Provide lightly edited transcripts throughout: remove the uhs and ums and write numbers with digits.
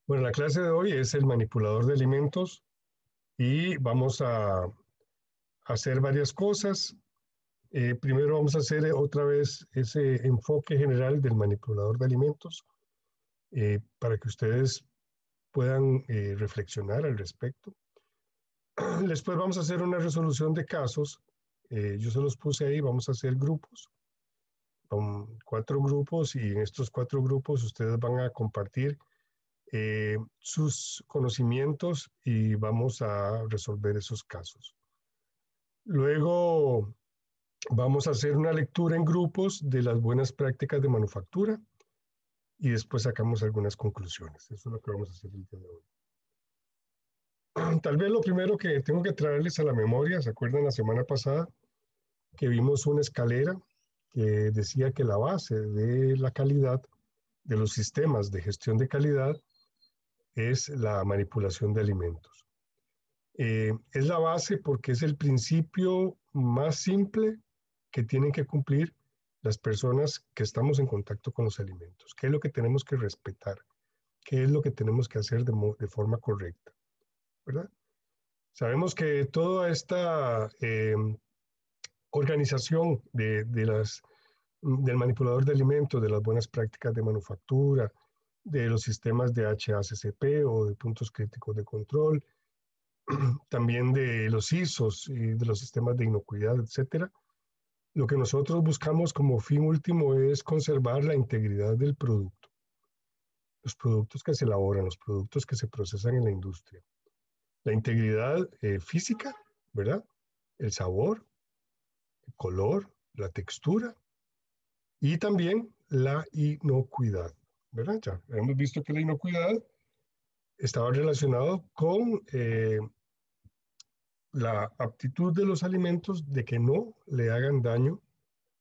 Bueno, la clase de hoy es el manipulador de alimentos y vamos a hacer varias cosas. Primero vamos a hacer otra vez ese enfoque general del manipulador de alimentos para que ustedes puedan reflexionar al respecto. Después vamos a hacer una resolución de casos. Yo se los puse ahí, vamos a hacer grupos, con 4 grupos, y en estos 4 grupos ustedes van a compartir sus conocimientos y vamos a resolver esos casos. Luego vamos a hacer una lectura en grupos de las buenas prácticas de manufactura y después sacamos algunas conclusiones. Eso es lo que vamos a hacer el día de hoy. Tal vez lo primero que tengo que traerles a la memoria, ¿se acuerdan la semana pasada que vimos una escalera que decía que la base de la calidad de los sistemas de gestión de calidad es la manipulación de alimentos? Es la base porque es el principio más simple que tienen que cumplir las personas que estamos en contacto con los alimentos. ¿Qué es lo que tenemos que respetar? ¿Qué es lo que tenemos que hacer de forma correcta? ¿Verdad? Sabemos que toda esta organización del manipulador de alimentos, de las buenas prácticas de manufactura, de los sistemas de HACCP o de puntos críticos de control, también de los ISOs y de los sistemas de inocuidad, etcétera. Lo que nosotros buscamos como fin último es conservar la integridad del producto, los productos que se elaboran, los productos que se procesan en la industria. La integridad física, ¿verdad? El sabor, el color, la textura y también la inocuidad, ¿verdad? Ya hemos visto que la inocuidad estaba relacionado con la aptitud de los alimentos de que no le hagan daño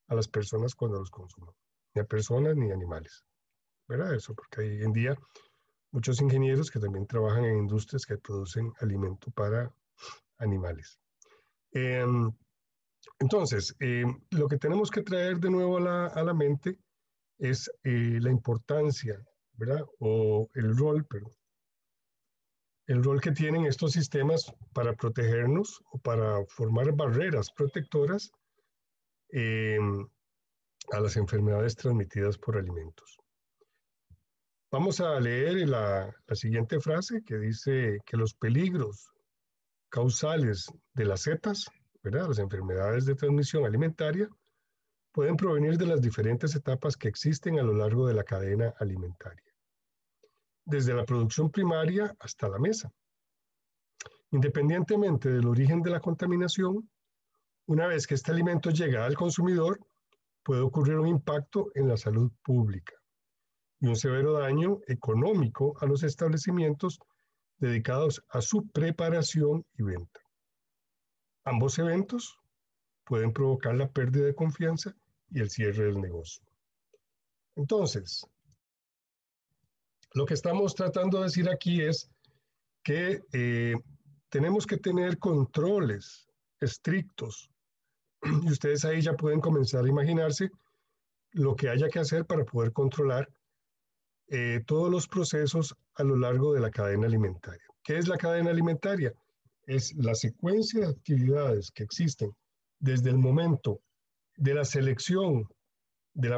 a las personas cuando los consuman, ni a personas ni a animales, ¿verdad? Eso porque hay hoy en día muchos ingenieros que también trabajan en industrias que producen alimento para animales. Eh, entonces, lo que tenemos que traer de nuevo a la mente es la importancia, ¿verdad? O el rol que tienen estos sistemas para protegernos o para formar barreras protectoras eh, a las enfermedades transmitidas por alimentos. Vamos a leer la siguiente frase que dice que los peligros causales de las cepas, ¿verdad? Las enfermedades de transmisión alimentaria, pueden provenir de las diferentes etapas que existen a lo largo de la cadena alimentaria, desde la producción primaria hasta la mesa. Independientemente del origen de la contaminación, una vez que este alimento llega al consumidor, puede ocurrir un impacto en la salud pública y un severo daño económico a los establecimientos dedicados a su preparación y venta. Ambos eventos pueden provocar la pérdida de confianza y el cierre del negocio. Entonces, lo que estamos tratando de decir aquí es que tenemos que tener controles estrictos y ustedes ahí ya pueden comenzar a imaginarse lo que haya que hacer para poder controlar todos los procesos a lo largo de la cadena alimentaria. ¿Qué es la cadena alimentaria? Es la secuencia de actividades que existen desde el momento de la selección de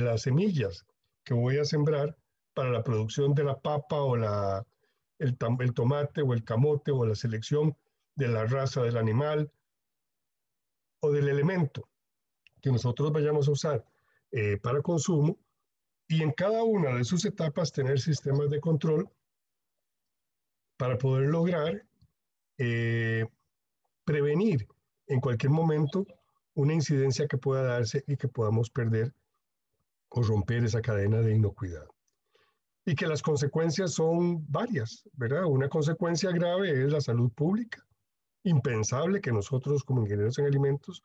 las semillas que voy a sembrar para la producción de la papa o el tomate o el camote, o la selección de la raza del animal o del elemento que nosotros vayamos a usar para consumo, y en cada una de sus etapas tener sistemas de control para poder lograr eh, prevenir en cualquier momento una incidencia que pueda darse y que podamos perder o romper esa cadena de inocuidad. Y que las consecuencias son varias, ¿verdad? Una consecuencia grave es la salud pública. Impensable que nosotros como ingenieros en alimentos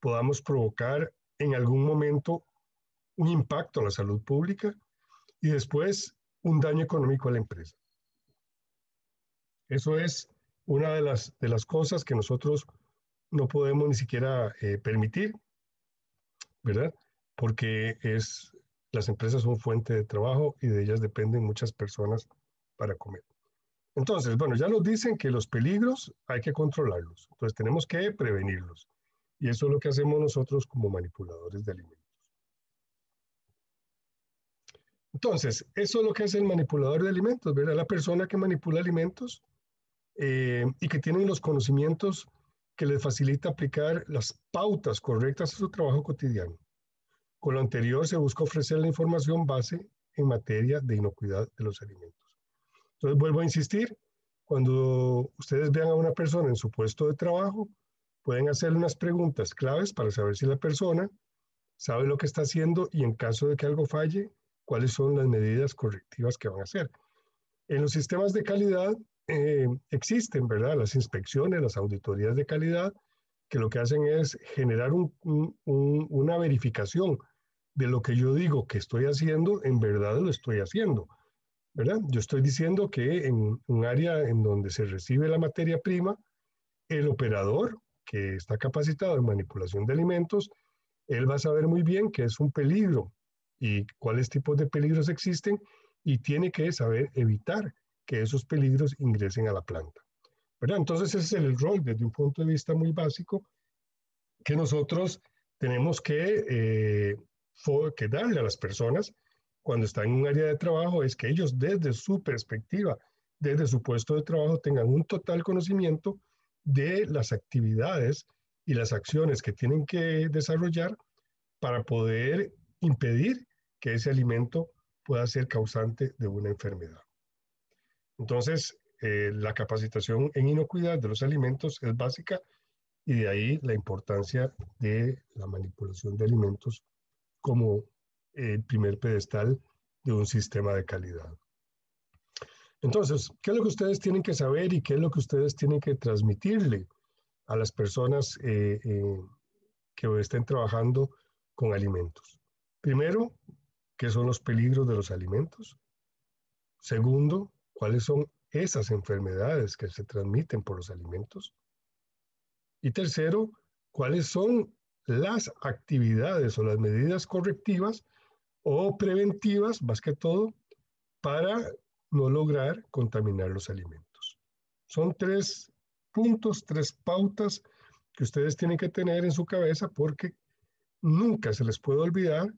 podamos provocar en algún momento un impacto a la salud pública y después un daño económico a la empresa. Eso es una de las cosas que nosotros no podemos ni siquiera permitir, ¿verdad? Porque las empresas son fuente de trabajo y de ellas dependen muchas personas para comer. Entonces, bueno, ya nos dicen que los peligros hay que controlarlos, entonces tenemos que prevenirlos. Y eso es lo que hacemos nosotros como manipuladores de alimentos. Entonces, eso es lo que hace el manipulador de alimentos, ¿verdad? La persona que manipula alimentos y que tiene los conocimientos que les facilita aplicar las pautas correctas a su trabajo cotidiano. Con lo anterior se busca ofrecer la información base en materia de inocuidad de los alimentos. Entonces, vuelvo a insistir, cuando ustedes vean a una persona en su puesto de trabajo, pueden hacerle unas preguntas claves para saber si la persona sabe lo que está haciendo y en caso de que algo falle, cuáles son las medidas correctivas que van a hacer. En los sistemas de calidad existen, ¿verdad? Las inspecciones, las auditorías de calidad, que lo que hacen es generar una verificación de lo que yo digo que estoy haciendo, en verdad lo estoy haciendo, ¿verdad? Yo estoy diciendo que en un área en donde se recibe la materia prima, el operador que está capacitado en manipulación de alimentos, él va a saber muy bien que es un peligro y cuáles tipos de peligros existen y tiene que saber evitar que esos peligros ingresen a la planta, ¿verdad? Entonces ese es el rol desde un punto de vista muy básico que nosotros tenemos que darle a las personas cuando están en un área de trabajo, es que ellos desde su perspectiva, desde su puesto de trabajo, tengan un total conocimiento de las actividades y las acciones que tienen que desarrollar para poder impedir que ese alimento pueda ser causante de una enfermedad. Entonces, la capacitación en inocuidad de los alimentos es básica y de ahí la importancia de la manipulación de alimentos como el primer pedestal de un sistema de calidad. Entonces, ¿qué es lo que ustedes tienen que saber y qué es lo que ustedes tienen que transmitirle a las personas que estén trabajando con alimentos? Primero, ¿qué son los peligros de los alimentos? Segundo, ¿cuáles son esas enfermedades que se transmiten por los alimentos? Y tercero, ¿cuáles son las actividades o las medidas correctivas o preventivas, más que todo, para no lograr contaminar los alimentos? Son 3 puntos, 3 pautas que ustedes tienen que tener en su cabeza porque nunca se les puede olvidar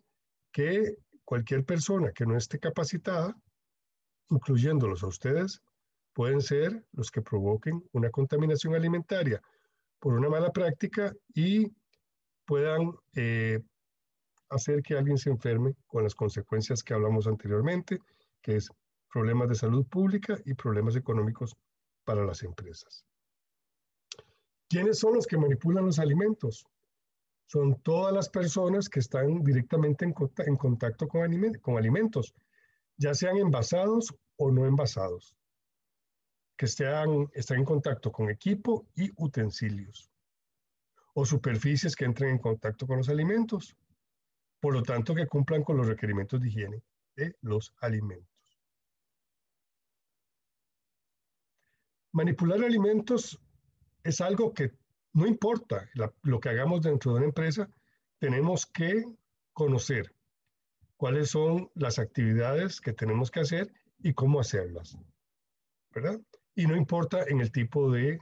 que cualquier persona que no esté capacitada, incluyéndolos a ustedes, pueden ser los que provoquen una contaminación alimentaria por una mala práctica y puedan hacer que alguien se enferme con las consecuencias que hablamos anteriormente, que es problemas de salud pública y problemas económicos para las empresas. ¿Quiénes son los que manipulan los alimentos? Son todas las personas que están directamente en contacto con alimentos, ya sean envasados o no envasados, que están en contacto con equipo y utensilios, o superficies que entren en contacto con los alimentos, por lo tanto que cumplan con los requerimientos de higiene de los alimentos. Manipular alimentos es algo que no importa lo que hagamos dentro de una empresa, tenemos que conocer cuáles son las actividades que tenemos que hacer y cómo hacerlas, ¿verdad? Y no importa en el tipo de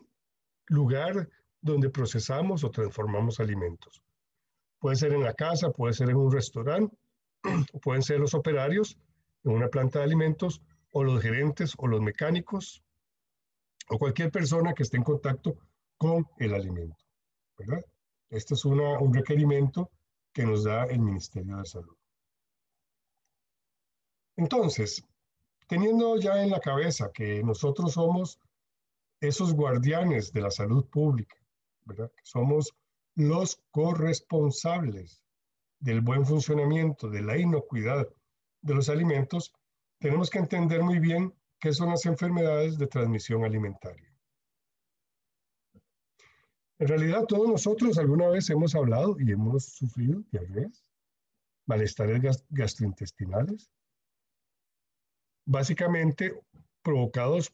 lugar donde procesamos o transformamos alimentos. Puede ser en la casa, puede ser en un restaurante, pueden ser los operarios en una planta de alimentos, o los gerentes o los mecánicos, o cualquier persona que esté en contacto con el alimento, ¿verdad? Este es un requerimiento que nos da el Ministerio de Salud. Entonces, teniendo ya en la cabeza que nosotros somos esos guardianes de la salud pública, ¿verdad? Que somos los corresponsables del buen funcionamiento, de la inocuidad de los alimentos, tenemos que entender muy bien qué son las enfermedades de transmisión alimentaria. En realidad, todos nosotros alguna vez hemos hablado y hemos sufrido diarreas, malestares gastrointestinales, básicamente provocados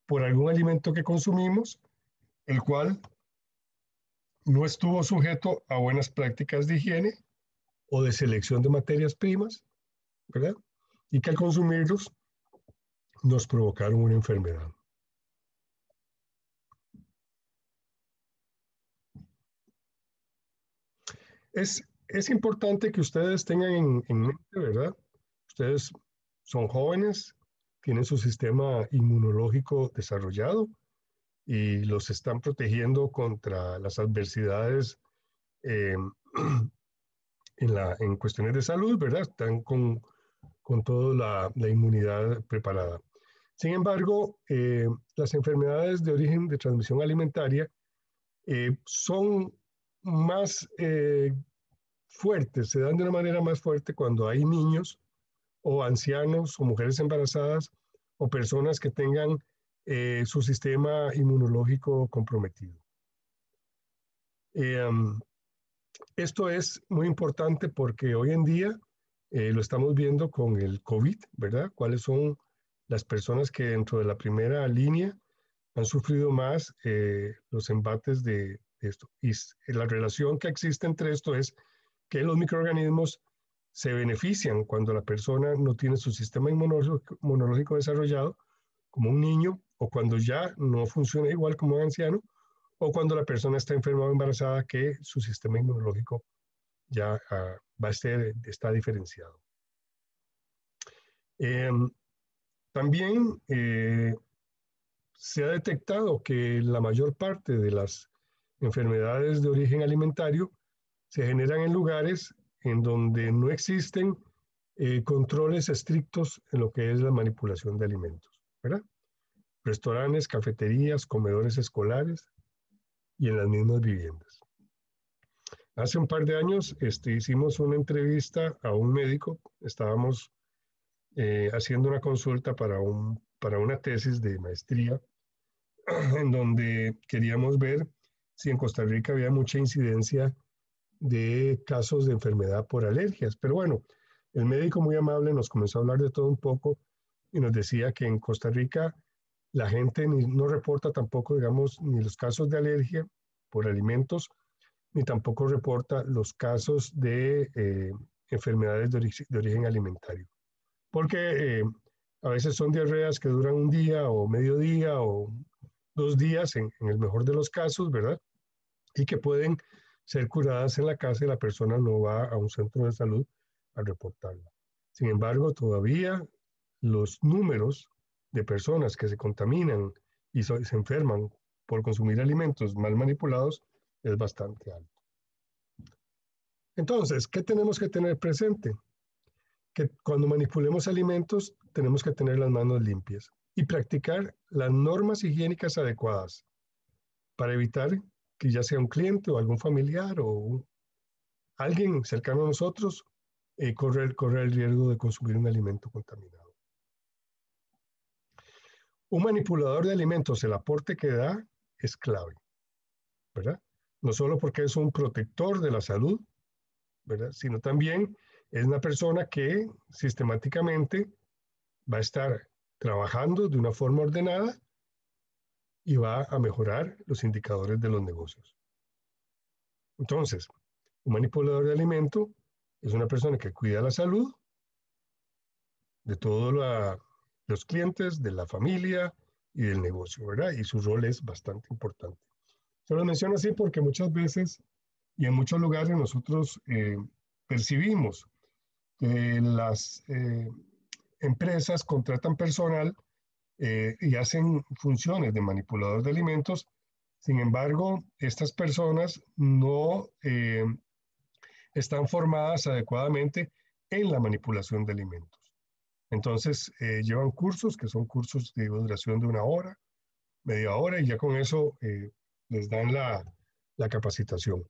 por algún alimento que consumimos, el cual no estuvo sujeto a buenas prácticas de higiene o de selección de materias primas, ¿verdad? Y que al consumirlos nos provocaron una enfermedad. Es importante que ustedes tengan en mente, ¿verdad? Ustedes son jóvenes, tienen su sistema inmunológico desarrollado y los están protegiendo contra las adversidades eh, en cuestiones de salud, ¿verdad? Están con toda la inmunidad preparada. Sin embargo, las enfermedades de origen de transmisión alimentaria son más fuertes, se dan de una manera más fuerte cuando hay niños o ancianos o mujeres embarazadas o personas que tengan su sistema inmunológico comprometido. Esto es muy importante porque hoy en día lo estamos viendo con el COVID, ¿verdad? ¿Cuáles son las personas que dentro de la primera línea han sufrido más los embates de esto? Y la relación que existe entre esto es que los microorganismos se benefician cuando la persona no tiene su sistema inmunológico desarrollado, como un niño, o cuando ya no funciona igual como un anciano, o cuando la persona está enferma o embarazada, que su sistema inmunológico ya está diferenciado. También se ha detectado que la mayor parte de las enfermedades de origen alimentario se generan en lugares en donde no existen controles estrictos en lo que es la manipulación de alimentos, ¿verdad? Restaurantes, cafeterías, comedores escolares y en las mismas viviendas. Hace un par de años hicimos una entrevista a un médico, estábamos haciendo una consulta para una tesis de maestría en donde queríamos ver si en Costa Rica había mucha incidencia de casos de enfermedad por alergias. Pero bueno, el médico muy amable nos comenzó a hablar de todo un poco y nos decía que en Costa Rica la gente no reporta tampoco, digamos, ni los casos de alergia por alimentos, ni tampoco reporta los casos de enfermedades de origen alimentario. Porque a veces son diarreas que duran un día o medio día o 2 días en el mejor de los casos, ¿verdad? Y que pueden ser curadas en la casa y la persona no va a un centro de salud a reportarla. Sin embargo, todavía los números de personas que se contaminan y se enferman por consumir alimentos mal manipulados es bastante alto. Entonces, ¿qué tenemos que tener presente? Que cuando manipulemos alimentos tenemos que tener las manos limpias y practicar las normas higiénicas adecuadas para evitar que ya sea un cliente o algún familiar o alguien cercano a nosotros corre el riesgo de consumir un alimento contaminado. Un manipulador de alimentos, el aporte que da es clave, ¿verdad? No solo porque es un protector de la salud, ¿verdad? Sino también es una persona que sistemáticamente va a estar trabajando de una forma ordenada y va a mejorar los indicadores de los negocios. Entonces, un manipulador de alimento es una persona que cuida la salud de todos los clientes, de la familia y del negocio, ¿verdad? Y su rol es bastante importante. Se lo menciono así porque muchas veces y en muchos lugares nosotros percibimos que las empresas contratan personal y hacen funciones de manipulador de alimentos. Sin embargo, estas personas no están formadas adecuadamente en la manipulación de alimentos. Entonces, llevan cursos que son cursos de duración de 1 hora, media hora, y ya con eso les dan la capacitación.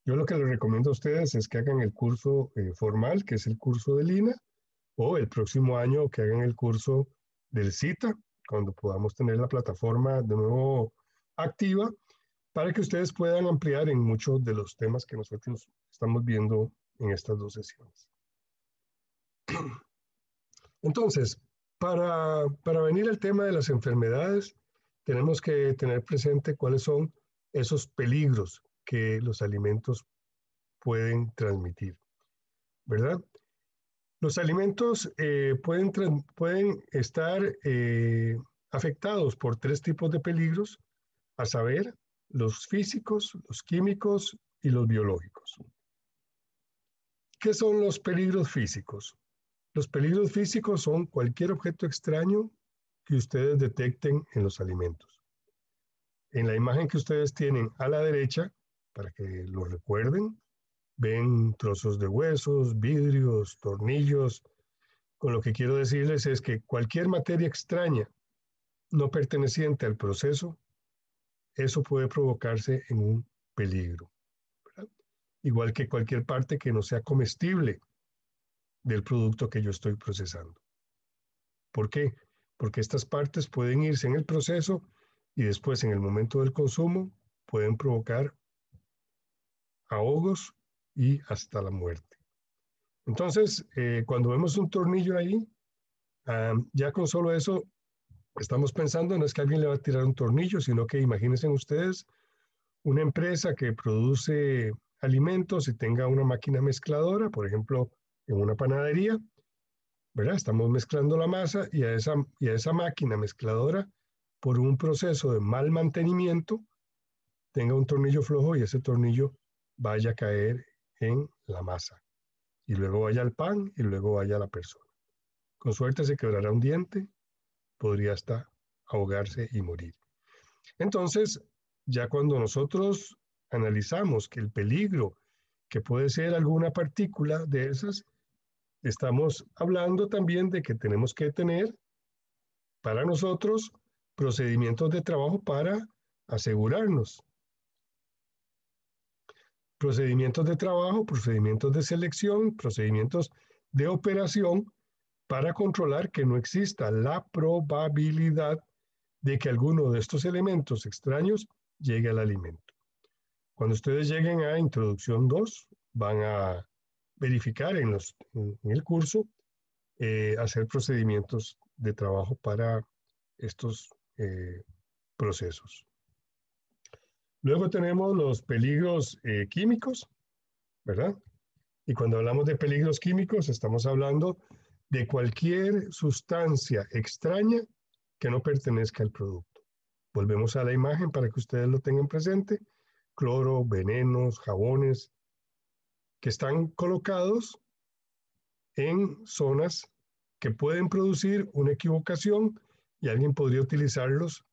Yo lo que les recomiendo a ustedes es que hagan el curso formal, que es el curso de Lina, o el próximo año que hagan el curso del CITA, cuando podamos tener la plataforma de nuevo activa, para que ustedes puedan ampliar en muchos de los temas que nosotros estamos viendo en estas 2 sesiones. Entonces, para venir al tema de las enfermedades, tenemos que tener presente cuáles son esos peligros que los alimentos pueden transmitir, ¿verdad? Los alimentos pueden estar afectados por tres tipos de peligros, a saber, los físicos, los químicos y los biológicos. ¿Qué son los peligros físicos? Los peligros físicos son cualquier objeto extraño que ustedes detecten en los alimentos. En la imagen que ustedes tienen a la derecha, para que lo recuerden, ven trozos de huesos, vidrios, tornillos. Con lo que quiero decirles es que cualquier materia extraña no perteneciente al proceso, eso puede provocarse en un peligro, ¿verdad? Igual que cualquier parte que no sea comestible del producto que yo estoy procesando. ¿Por qué? Porque estas partes pueden irse en el proceso y después en el momento del consumo pueden provocar ahogos y hasta la muerte. Entonces, cuando vemos un tornillo ahí, ya con solo eso estamos pensando, no es que alguien le va a tirar un tornillo, sino que imagínense ustedes una empresa que produce alimentos y tenga una máquina mezcladora, por ejemplo, en una panadería, ¿verdad? Estamos mezclando la masa y a esa máquina mezcladora, por un proceso de mal mantenimiento, tenga un tornillo flojo y ese tornillo vaya a caer en la masa. Y luego vaya al pan y luego vaya a la persona. Con suerte se quebrará un diente, podría hasta ahogarse y morir. Entonces, ya cuando nosotros analizamos que el peligro que puede ser alguna partícula de esas, estamos hablando también de que tenemos que tener para nosotros procedimientos de trabajo para asegurarnos. Procedimientos de trabajo, procedimientos de selección, procedimientos de operación para controlar que no exista la probabilidad de que alguno de estos elementos extraños llegue al alimento. Cuando ustedes lleguen a introducción 2, van a verificar en el curso, hacer procedimientos de trabajo para estos procesos. Luego tenemos los peligros químicos, ¿verdad? Y cuando hablamos de peligros químicos, estamos hablando de cualquier sustancia extraña que no pertenezca al producto. Volvemos a la imagen para que ustedes lo tengan presente. Cloro, venenos, jabones, que están colocados en zonas que pueden producir una equivocación y alguien podría utilizarlos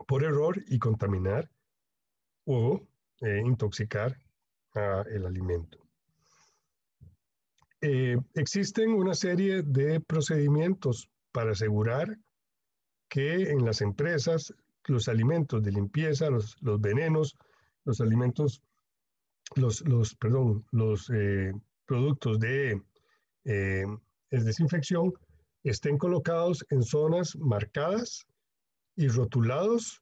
por error y contaminar o intoxicar el alimento. Existen una serie de procedimientos para asegurar que en las empresas los alimentos de limpieza, los venenos, los alimentos, los productos de desinfección estén colocados en zonas marcadas y rotulados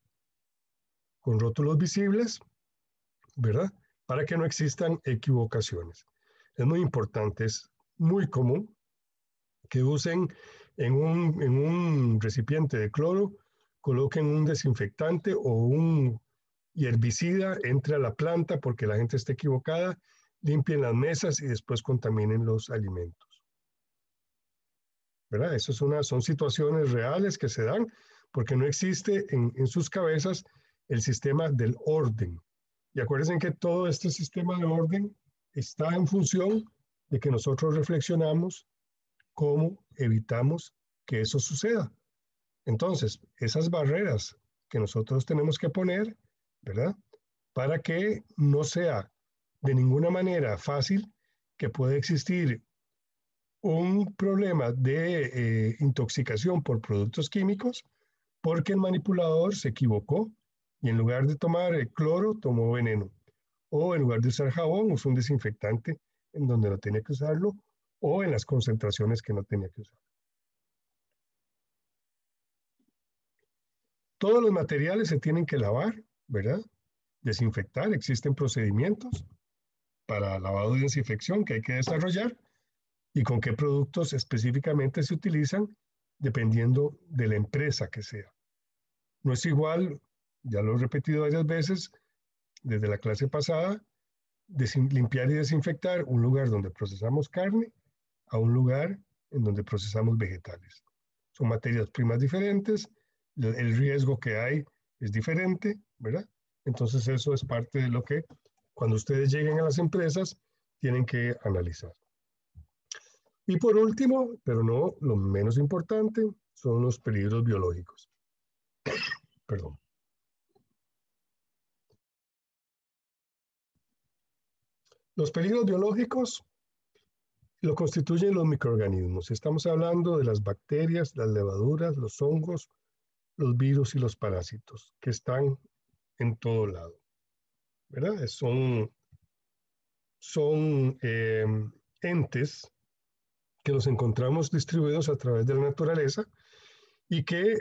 con rótulos visibles, ¿verdad? Para que no existan equivocaciones. Es muy importante, es muy común que usen en un recipiente de cloro, coloquen un desinfectante o un herbicida, entre a la planta porque la gente está equivocada, limpien las mesas y después contaminen los alimentos. ¿Verdad? Eso son situaciones reales que se dan porque no existe en sus cabezas el sistema del orden. Y acuérdense que todo este sistema de orden está en función de que nosotros reflexionamos cómo evitamos que eso suceda. Entonces, esas barreras que nosotros tenemos que poner, ¿verdad? Para que no sea de ninguna manera fácil que pueda existir un problema de intoxicación por productos químicos porque el manipulador se equivocó y en lugar de tomar cloro, tomó veneno. O en lugar de usar jabón, usó un desinfectante en donde no tenía que usarlo o en las concentraciones que no tenía que usar. Todos los materiales se tienen que lavar, ¿verdad? Desinfectar, existen procedimientos para lavado y desinfección que hay que desarrollar y con qué productos específicamente se utilizan dependiendo de la empresa que sea. No es igual, ya lo he repetido varias veces desde la clase pasada, limpiar y desinfectar un lugar donde procesamos carne a un lugar en donde procesamos vegetales. Son materias primas diferentes, el riesgo que hay es diferente, ¿verdad? Entonces eso es parte de lo que cuando ustedes lleguen a las empresas tienen que analizar. Y por último, pero no lo menos importante, son los peligros biológicos. Perdón. Los peligros biológicos lo constituyen los microorganismos. Estamos hablando de las bacterias, las levaduras, los hongos, los virus y los parásitos que están en todo lado, ¿verdad? Son entes que los encontramos distribuidos a través de la naturaleza y que,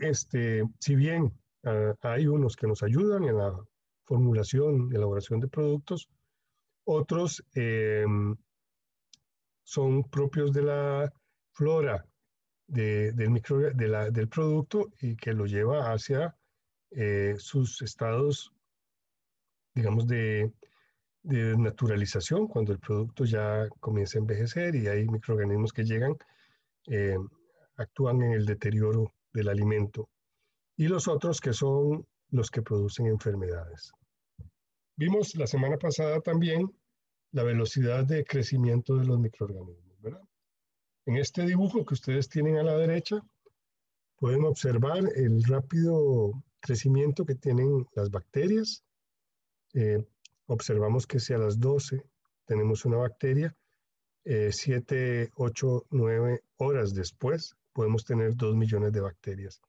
si bien hay unos que nos ayudan en la formulación, elaboración de productos, otros son propios de la flora del producto y que lo lleva hacia sus estados, digamos, de naturalización, cuando el producto ya comienza a envejecer y hay microorganismos que llegan, eh, actúan en el deterioro del alimento. Y los otros que son los que producen enfermedades. Vimos la semana pasada también la velocidad de crecimiento de los microorganismos, ¿verdad? En este dibujo que ustedes tienen a la derecha, pueden observar el rápido crecimiento que tienen las bacterias. Observamos que si a las 12 tenemos una bacteria, 7, 8, 9 horas después podemos tener 2 millones de bacterias,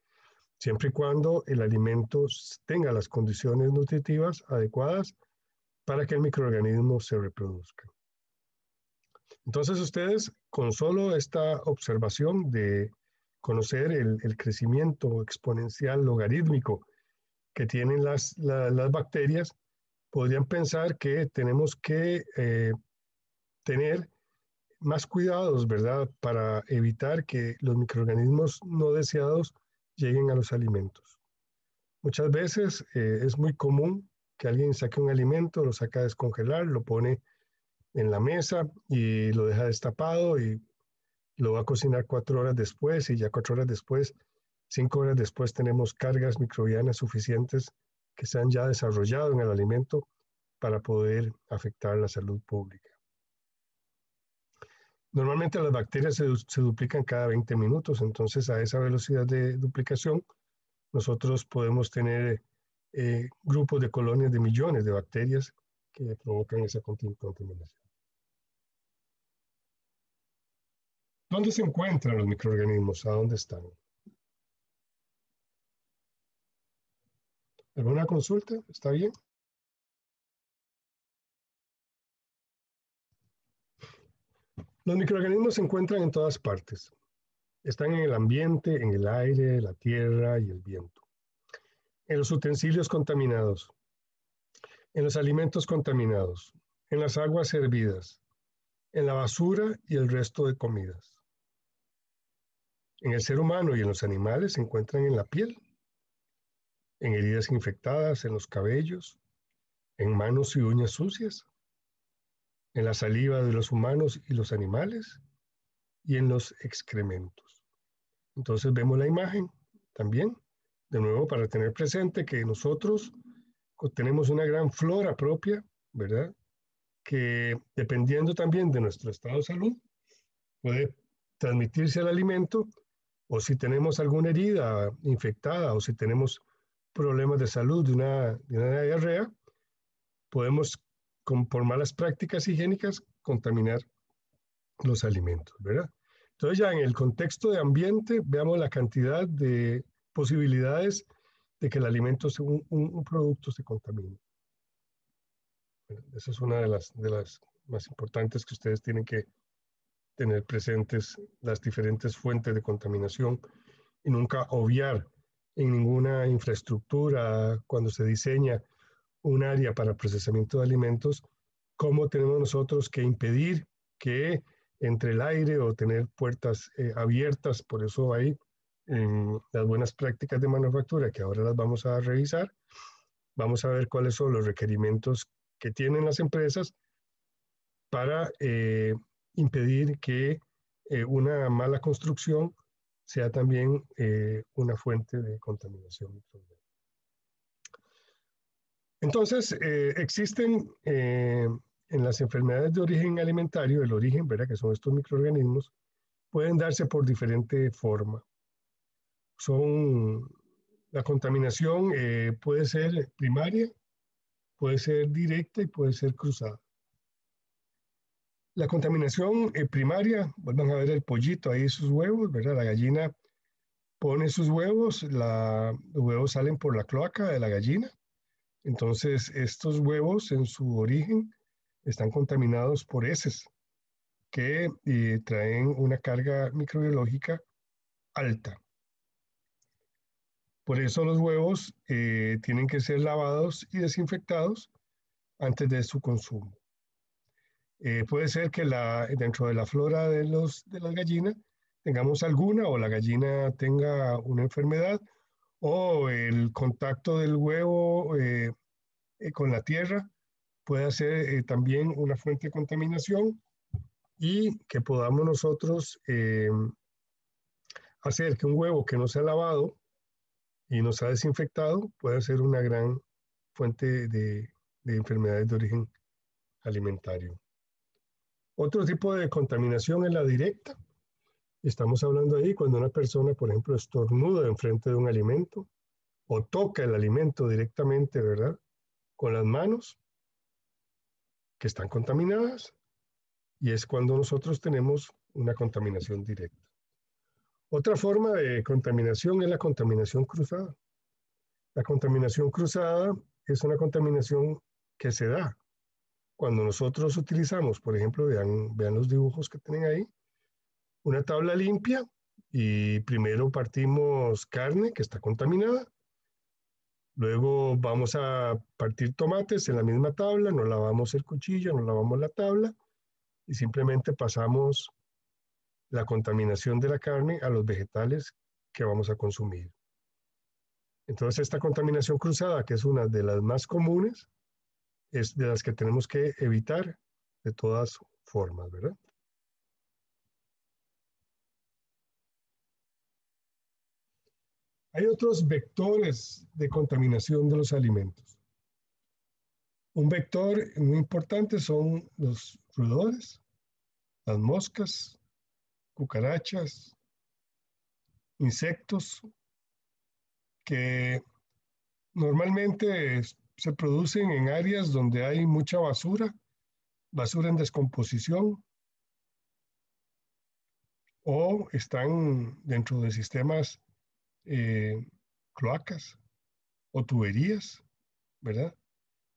siempre y cuando el alimento tenga las condiciones nutritivas adecuadas para que el microorganismo se reproduzca. Entonces ustedes, con solo esta observación de conocer el crecimiento exponencial logarítmico que tienen las bacterias, podrían pensar que tenemos que tener más cuidados, ¿verdad?, para evitar que los microorganismos no deseados lleguen a los alimentos. Muchas veces es muy común que alguien saque un alimento, lo saca a descongelar, lo pone en la mesa y lo deja destapado y lo va a cocinar 4 horas después y ya 4 horas después, 5 horas después tenemos cargas microbianas suficientes que se han ya desarrollado en el alimento para poder afectar la salud pública. Normalmente las bacterias se duplican cada 20 minutos, entonces a esa velocidad de duplicación nosotros podemos tener grupos de colonias de millones de bacterias que provocan esa contaminación. ¿Dónde se encuentran los microorganismos? ¿A dónde están? ¿Alguna consulta? ¿Está bien? Los microorganismos se encuentran en todas partes. Están en el ambiente, en el aire, la tierra y el viento. En los utensilios contaminados, en los alimentos contaminados, en las aguas hervidas, en la basura y el resto de comidas. En el ser humano y en los animales se encuentran en la piel, en heridas infectadas, en los cabellos, en manos y uñas sucias, en la saliva de los humanos y los animales y en los excrementos. Entonces vemos la imagen también, de nuevo para tener presente que nosotros tenemos una gran flora propia, ¿verdad? Que dependiendo también de nuestro estado de salud, puede transmitirse al alimento, o si tenemos alguna herida infectada o si tenemos problemas de salud de una diarrea, podemos, por malas prácticas higiénicas, contaminar los alimentos, ¿verdad? Entonces ya en el contexto de ambiente, veamos la cantidad de posibilidades de que el alimento, un producto, se contamine. Esa es una de las más importantes que ustedes tienen que tener presentes, las diferentes fuentes de contaminación y nunca obviar en ninguna infraestructura cuando se diseña un área para procesamiento de alimentos, cómo tenemos nosotros que impedir que entre el aire o tener puertas abiertas. Por eso hay las buenas prácticas de manufactura, que ahora las vamos a revisar. Vamos a ver cuáles son los requerimientos que tienen las empresas para impedir que una mala construcción sea también una fuente de contaminación microbiana. Entonces, existen en las enfermedades de origen alimentario, el origen, ¿verdad? Que son estos microorganismos, pueden darse por diferente forma. La contaminación puede ser primaria, puede ser directa y puede ser cruzada. La contaminación primaria, vuelvan a ver el pollito ahí, sus huevos, ¿verdad? La gallina pone sus huevos, los huevos salen por la cloaca de la gallina. Entonces, estos huevos en su origen están contaminados por heces que traen una carga microbiológica alta. Por eso los huevos tienen que ser lavados y desinfectados antes de su consumo. Puede ser que dentro de la flora de las gallinas tengamos alguna o la gallina tenga una enfermedad o el contacto del huevo con la tierra puede ser también una fuente de contaminación y que podamos nosotros hacer que un huevo que no se ha lavado y no se ha desinfectado pueda ser una gran fuente de enfermedades de origen alimentario. Otro tipo de contaminación es la directa. Estamos hablando ahí cuando una persona, por ejemplo, estornuda enfrente de un alimento o toca el alimento directamente, ¿verdad? Con las manos que están contaminadas y es cuando nosotros tenemos una contaminación directa. Otra forma de contaminación es la contaminación cruzada. La contaminación cruzada es una contaminación que se da cuando nosotros utilizamos, por ejemplo, vean los dibujos que tienen ahí, una tabla limpia y primero partimos carne que está contaminada, luego vamos a partir tomates en la misma tabla, no lavamos el cuchillo, no lavamos la tabla y simplemente pasamos la contaminación de la carne a los vegetales que vamos a consumir. Entonces, esta contaminación cruzada, que es una de las más comunes, es de las que tenemos que evitar de todas formas, ¿verdad? Hay otros vectores de contaminación de los alimentos. Un vector muy importante son los roedores, las moscas, cucarachas, insectos que normalmente se producen en áreas donde hay mucha basura, basura en descomposición o están dentro de sistemas cloacas o tuberías, ¿verdad?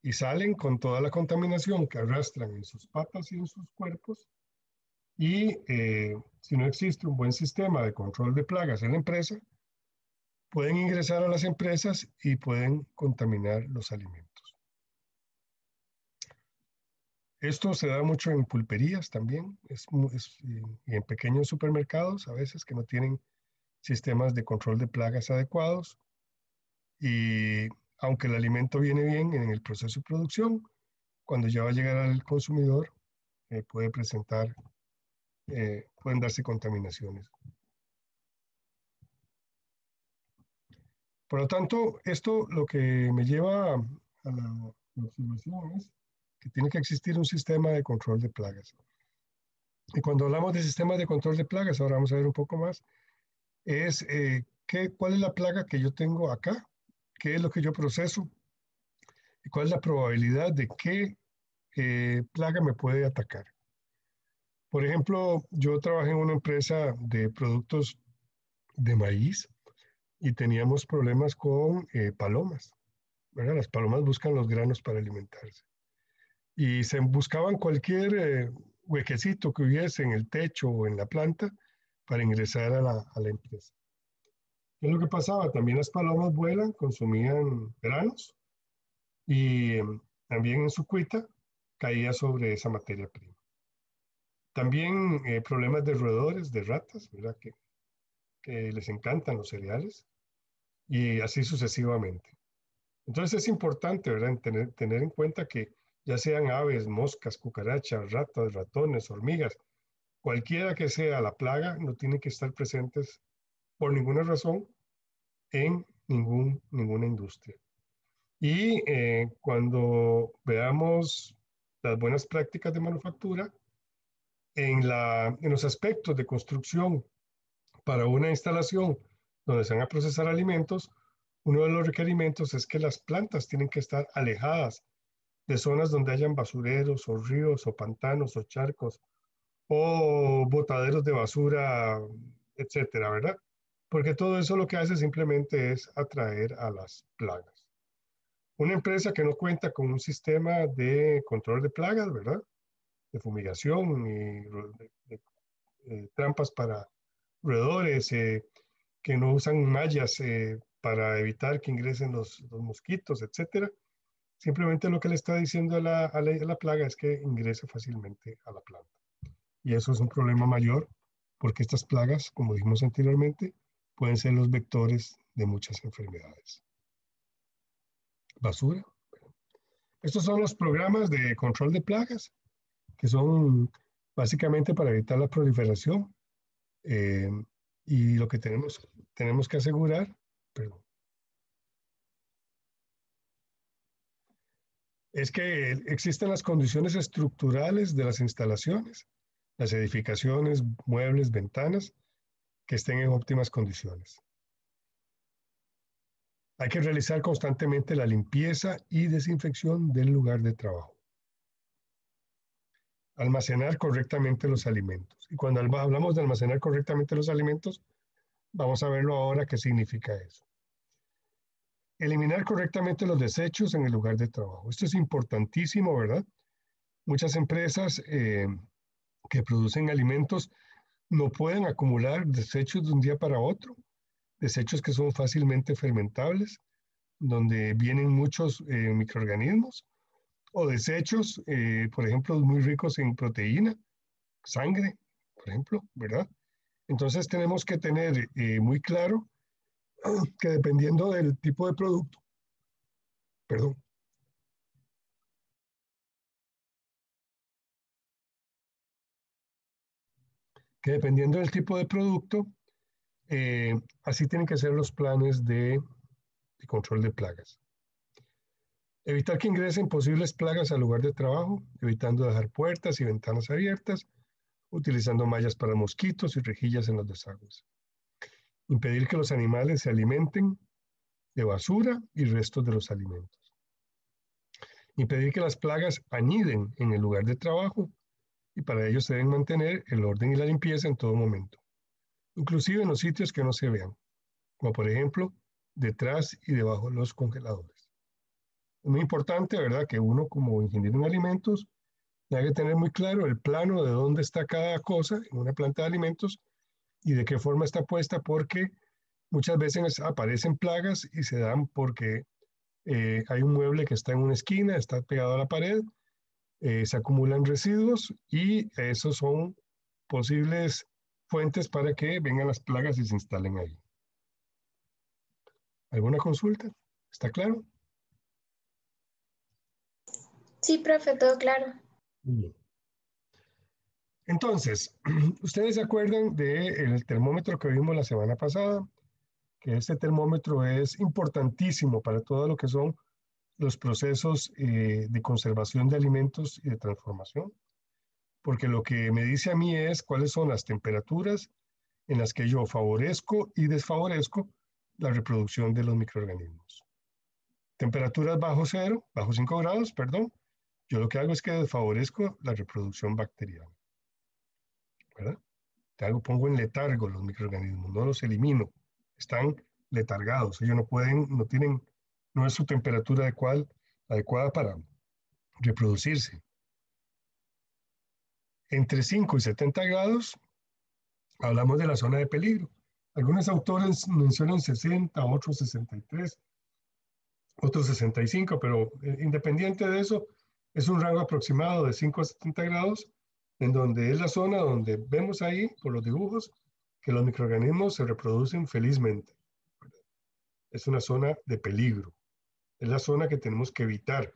Y salen con toda la contaminación que arrastran en sus patas y en sus cuerpos. Y si no existe un buen sistema de control de plagas en la empresa, pueden ingresar a las empresas y pueden contaminar los alimentos. Esto se da mucho en pulperías también, y en pequeños supermercados a veces que no tienen sistemas de control de plagas adecuados. Y aunque el alimento viene bien en el proceso de producción, cuando ya va a llegar al consumidor, pueden darse contaminaciones. Por lo tanto, esto lo que me lleva a la observación es que tiene que existir un sistema de control de plagas. Y cuando hablamos de sistemas de control de plagas, ahora vamos a ver un poco más, es cuál es la plaga que yo tengo acá, qué es lo que yo proceso y cuál es la probabilidad de qué plaga me puede atacar. Por ejemplo, yo trabajé en una empresa de productos de maíz y teníamos problemas con palomas, ¿verdad? Las palomas buscan los granos para alimentarse y se buscaban cualquier huequecito que hubiese en el techo o en la planta para ingresar a la empresa. ¿Qué es lo que pasaba? También las palomas vuelan, consumían granos y también en su cuita caía sobre esa materia prima. También problemas de roedores, de ratas, ¿verdad? Que les encantan los cereales y así sucesivamente. Entonces es importante, ¿verdad? Tener en cuenta que ya sean aves, moscas, cucarachas, ratas, ratones, hormigas, cualquiera que sea la plaga, no tienen que estar presentes por ninguna razón en ninguna industria. Y cuando veamos las buenas prácticas de manufactura, en los aspectos de construcción para una instalación donde se van a procesar alimentos, uno de los requerimientos es que las plantas tienen que estar alejadas de zonas donde hayan basureros o ríos o pantanos o charcos o botaderos de basura, etcétera, ¿verdad? Porque todo eso lo que hace simplemente es atraer a las plagas. Una empresa que no cuenta con un sistema de control de plagas, ¿verdad? De fumigación y trampas para roedores, que no usan mallas para evitar que ingresen los mosquitos, etcétera. Simplemente lo que le está diciendo a la plaga es que ingrese fácilmente a la planta. Y eso es un problema mayor porque estas plagas, como dijimos anteriormente, pueden ser los vectores de muchas enfermedades. Basura. Estos son los programas de control de plagas, que son básicamente para evitar la proliferación. Eh, y lo que tenemos que asegurar, perdón, es que existen las condiciones estructurales de las instalaciones, las edificaciones, muebles, ventanas, que estén en óptimas condiciones. Hay que realizar constantemente la limpieza y desinfección del lugar de trabajo. Almacenar correctamente los alimentos. Y cuando hablamos de almacenar correctamente los alimentos, vamos a verlo ahora qué significa eso. Eliminar correctamente los desechos en el lugar de trabajo. Esto es importantísimo, ¿verdad? Muchas empresas que producen alimentos no pueden acumular desechos de un día para otro, desechos que son fácilmente fermentables, donde vienen muchos microorganismos, o desechos, por ejemplo, muy ricos en proteína, sangre, por ejemplo, ¿verdad? Entonces tenemos que tener muy claro que dependiendo del tipo de producto, perdón, que dependiendo del tipo de producto, así tienen que ser los planes de control de plagas. Evitar que ingresen posibles plagas al lugar de trabajo, evitando dejar puertas y ventanas abiertas, utilizando mallas para mosquitos y rejillas en los desagües. Impedir que los animales se alimenten de basura y restos de los alimentos. Impedir que las plagas aniden en el lugar de trabajo y para ello se deben mantener el orden y la limpieza en todo momento, inclusive en los sitios que no se vean, como por ejemplo detrás y debajo de los congeladores. Es muy importante, ¿verdad?, que uno como ingeniero en alimentos hay que tener muy claro el plano de dónde está cada cosa en una planta de alimentos y de qué forma está puesta, porque muchas veces aparecen plagas y se dan porque hay un mueble que está en una esquina, está pegado a la pared, se acumulan residuos y esos son posibles fuentes para que vengan las plagas y se instalen ahí. ¿Alguna consulta? ¿Está claro? Sí, profe, todo claro. Bien. Entonces, ¿ustedes se acuerdan del termómetro que vimos la semana pasada? Que este termómetro es importantísimo para todo lo que son los procesos de conservación de alimentos y de transformación, porque lo que me dice a mí es cuáles son las temperaturas en las que yo favorezco y desfavorezco la reproducción de los microorganismos. Temperaturas bajo cero, bajo 5 grados, perdón, yo lo que hago es que desfavorezco la reproducción bacteriana, ¿verdad? Pongo en letargo los microorganismos, no los elimino, están letargados, ellos no pueden, no tienen, no es su temperatura adecuada para reproducirse. Entre 5 y 70 grados hablamos de la zona de peligro. Algunos autores mencionan 60, otros 63, otros 65, pero independiente de eso, es un rango aproximado de 5 a 70 grados, en donde es la zona donde vemos ahí, por los dibujos, que los microorganismos se reproducen felizmente. Es una zona de peligro. Es la zona que tenemos que evitar.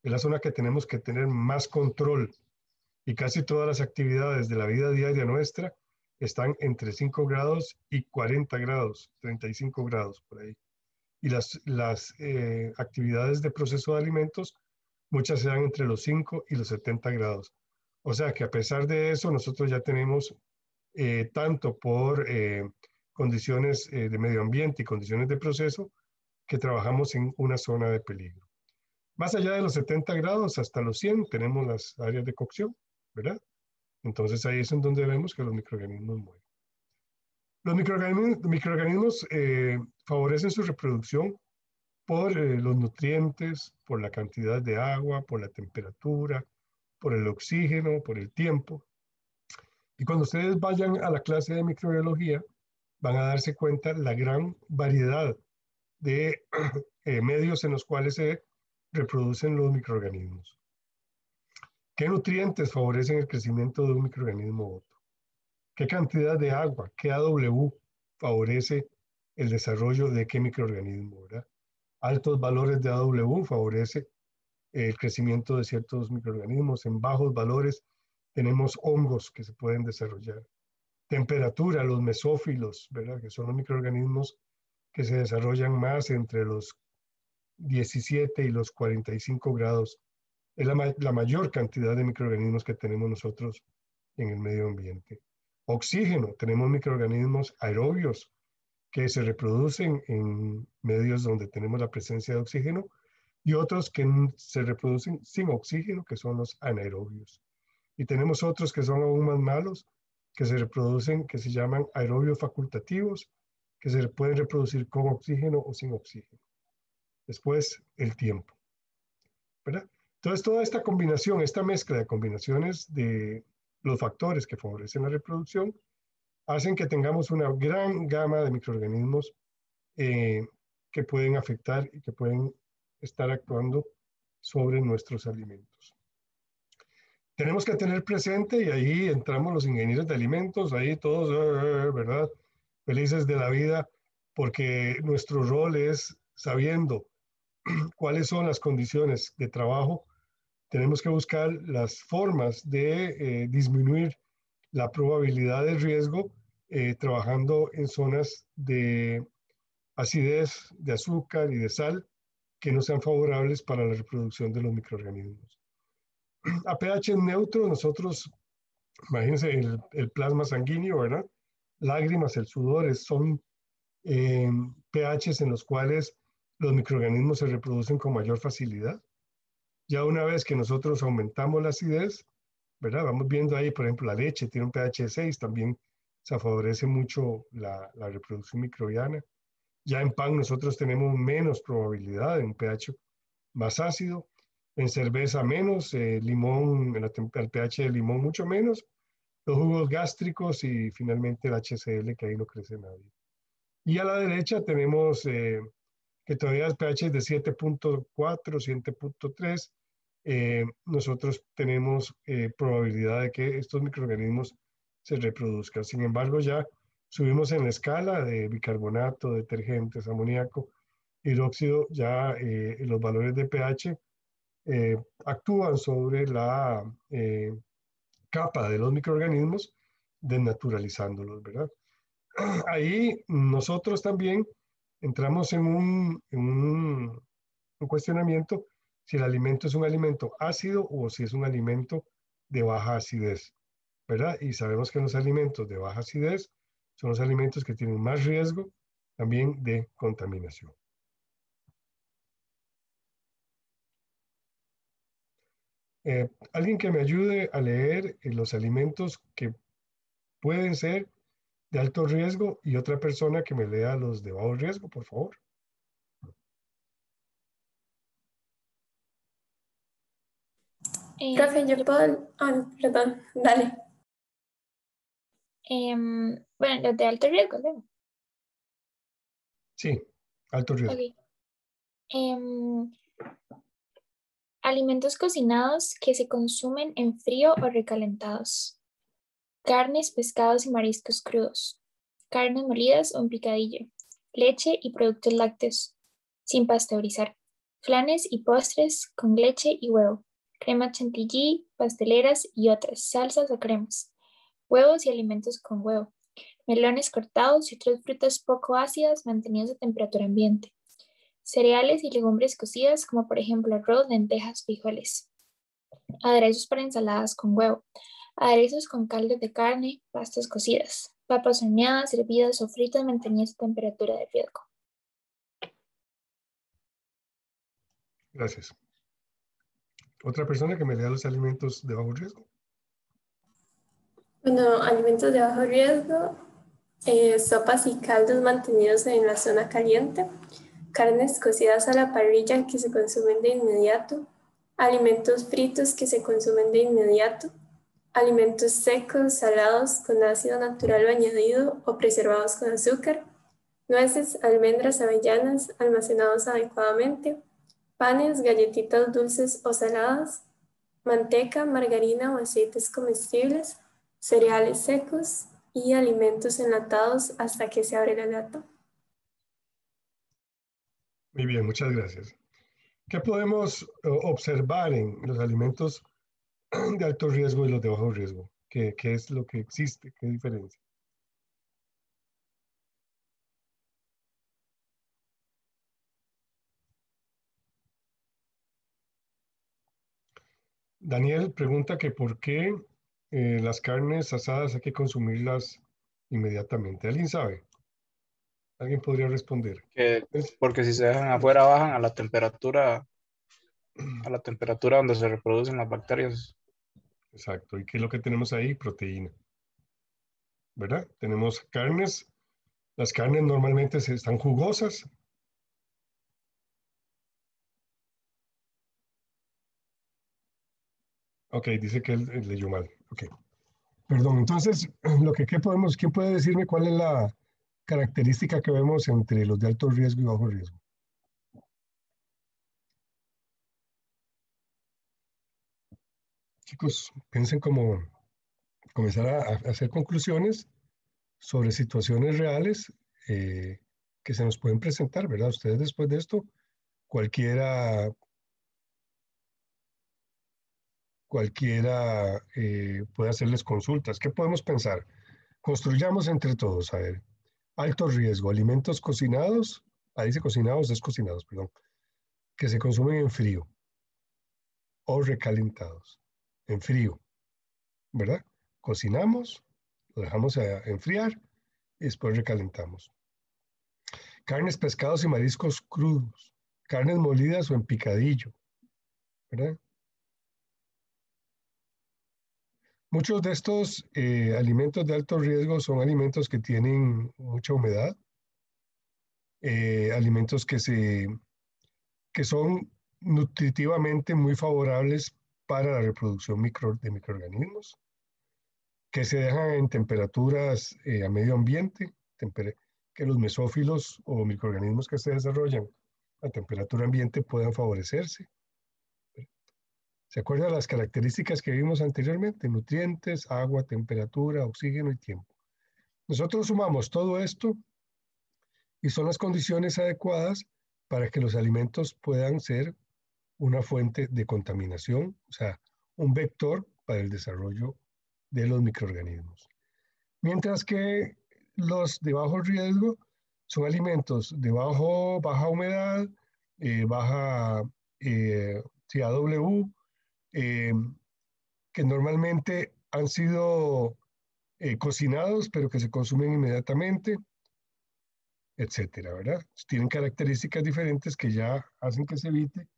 Es la zona que tenemos que tener más control. Y casi todas las actividades de la vida diaria nuestra están entre 5 grados y 40 grados, 35 grados por ahí. Y las actividades de proceso de alimentos, muchas se dan entre los 5 y los 70 grados. O sea que a pesar de eso, nosotros ya tenemos tanto por condiciones de medio ambiente y condiciones de proceso, que trabajamos en una zona de peligro. Más allá de los 70 grados, hasta los 100, tenemos las áreas de cocción, ¿verdad? Entonces ahí es en donde vemos que los microorganismos mueren. Los microorganismos favorecen su reproducción por los nutrientes, por la cantidad de agua, por la temperatura, por el oxígeno, por el tiempo. Y cuando ustedes vayan a la clase de microbiología, van a darse cuenta la gran variedad de medios en los cuales se reproducen los microorganismos. ¿Qué nutrientes favorecen el crecimiento de un microorganismo u otro? ¿Qué cantidad de agua, qué AW favorece el desarrollo de qué microorganismo, ¿verdad? Altos valores de AW favorece el crecimiento de ciertos microorganismos. En bajos valores tenemos hongos que se pueden desarrollar. Temperatura, los mesófilos, ¿verdad? Que son los microorganismos que se desarrollan más entre los 17 y los 45 grados. Es la mayor cantidad de microorganismos que tenemos nosotros en el medio ambiente. Oxígeno, tenemos microorganismos aerobios que se reproducen en medios donde tenemos la presencia de oxígeno y otros que se reproducen sin oxígeno, que son los anaerobios. Y tenemos otros que son aún más malos, que se reproducen, que se llaman aerobios facultativos, que se pueden reproducir con oxígeno o sin oxígeno. Después, el tiempo, ¿verdad? Entonces, toda esta combinación, esta mezcla de combinaciones de los factores que favorecen la reproducción, hacen que tengamos una gran gama de microorganismos que pueden afectar y que pueden estar actuando sobre nuestros alimentos. Tenemos que tener presente, y ahí entramos los ingenieros de alimentos, ahí todos, ¿verdad? Felices de la vida, porque nuestro rol es, sabiendo cuáles son las condiciones de trabajo, tenemos que buscar las formas de disminuir la probabilidad de riesgo trabajando en zonas de acidez, de azúcar y de sal que no sean favorables para la reproducción de los microorganismos. A pH neutro, nosotros, imagínense el plasma sanguíneo, ¿verdad? Lágrimas, el sudor, son pHs en los cuales los microorganismos se reproducen con mayor facilidad. Ya una vez que nosotros aumentamos la acidez, ¿verdad? Vamos viendo ahí, por ejemplo, la leche tiene un pH 6, también se favorece mucho la reproducción microbiana. Ya en pan nosotros tenemos menos probabilidad de un pH más ácido, en cerveza menos, limón, el pH del limón mucho menos, los jugos gástricos y finalmente el HCl, que ahí no crece nadie. Y a la derecha tenemos que todavía el pH es de 7.4, 7.3. Nosotros tenemos probabilidad de que estos microorganismos se reproduzcan. Sin embargo, ya subimos en la escala de bicarbonato, detergentes, amoníaco, hidróxido, ya los valores de pH actúan sobre la capa de los microorganismos, desnaturalizándolos, ¿verdad? Ahí nosotros también entramos en un cuestionamiento si el alimento es un alimento ácido o si es un alimento de baja acidez, ¿verdad? Y sabemos que los alimentos de baja acidez son los alimentos que tienen más riesgo también de contaminación. Alguien que me ayude a leer los alimentos que pueden ser de alto riesgo y otra persona que me lea los de bajo riesgo, por favor. Profe, yo puedo. Ah, perdón, dale. Bueno, los de alto riesgo, ¿no? Sí, alto riesgo. Okay. Alimentos cocinados que se consumen en frío o recalentados. Carnes, pescados y mariscos crudos. Carnes molidas o en picadillo. Leche y productos lácteos sin pasteurizar. flanes y postres con leche y huevo, crema chantilly, pasteleras y otras, salsas o cremas, huevos y alimentos con huevo, melones cortados y otras frutas poco ácidas mantenidas a temperatura ambiente, cereales y legumbres cocidas como por ejemplo arroz, lentejas, frijoles, aderezos para ensaladas con huevo, aderezos con caldos de carne, pastas cocidas, papas horneadas, hervidas o fritas mantenidas a temperatura de riesgo. Gracias. ¿Otra persona que me lea los alimentos de bajo riesgo? Bueno, alimentos de bajo riesgo, sopas y caldos mantenidos en la zona caliente, carnes cocidas a la parrilla que se consumen de inmediato, alimentos fritos que se consumen de inmediato, alimentos secos, salados con ácido natural o añadido o preservados con azúcar, nueces, almendras, avellanas almacenados adecuadamente, panes, galletitas dulces o saladas, manteca, margarina o aceites comestibles, cereales secos y alimentos enlatados hasta que se abre la lata. Muy bien, muchas gracias. ¿Qué podemos observar en los alimentos de alto riesgo y los de bajo riesgo? ¿Qué es lo que existe? ¿Qué diferencia? Daniel pregunta que por qué las carnes asadas hay que consumirlas inmediatamente. ¿Alguien sabe? ¿Alguien podría responder? Porque si se dejan afuera bajan a la temperatura donde se reproducen las bacterias. Exacto. ¿Y qué es lo que tenemos ahí? Proteína. ¿Verdad? Tenemos carnes. Las carnes normalmente están jugosas. Ok, dice que él leyó mal. Ok. Perdón, entonces, ¿quién puede decirme cuál es la característica que vemos entre los de alto riesgo y bajo riesgo? Chicos, piensen cómo comenzar a hacer conclusiones sobre situaciones reales que se nos pueden presentar, ¿verdad? Ustedes después de esto, cualquiera puede hacerles consultas. ¿Qué podemos pensar? Construyamos entre todos, a ver. Alto riesgo, alimentos cocinados, ahí dice cocinados, es cocinados, perdón, que se consumen en frío o recalentados, en frío, ¿verdad? Cocinamos, lo dejamos a enfriar y después recalentamos. Carnes, pescados y mariscos crudos, carnes molidas o en picadillo, ¿verdad? Muchos de estos alimentos de alto riesgo son alimentos que tienen mucha humedad, alimentos que son nutritivamente muy favorables para la reproducción de microorganismos, que se dejan en temperaturas a medio ambiente, que los mesófilos o microorganismos que se desarrollan a temperatura ambiente puedan favorecerse. ¿Se acuerdan de las características que vimos anteriormente? Nutrientes, agua, temperatura, oxígeno y tiempo. Nosotros sumamos todo esto y son las condiciones adecuadas para que los alimentos puedan ser una fuente de contaminación, o sea, un vector para el desarrollo de los microorganismos. Mientras que los de bajo riesgo son alimentos de baja humedad, baja CAW, que normalmente han sido cocinados, pero que se consumen inmediatamente, etcétera, ¿verdad? Tienen características diferentes que ya hacen que se evite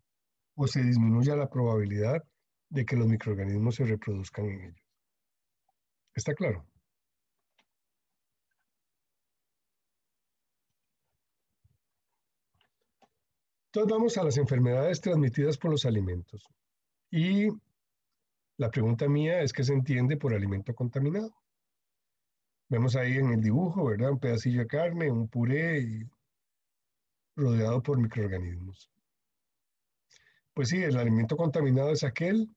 o se disminuya la probabilidad de que los microorganismos se reproduzcan en ellos. ¿Está claro? Entonces vamos a las enfermedades transmitidas por los alimentos. Y la pregunta mía es ¿qué se entiende por alimento contaminado? Vemos ahí en el dibujo, ¿verdad? Un pedacillo de carne, un puré y rodeado por microorganismos. Pues sí, el alimento contaminado es aquel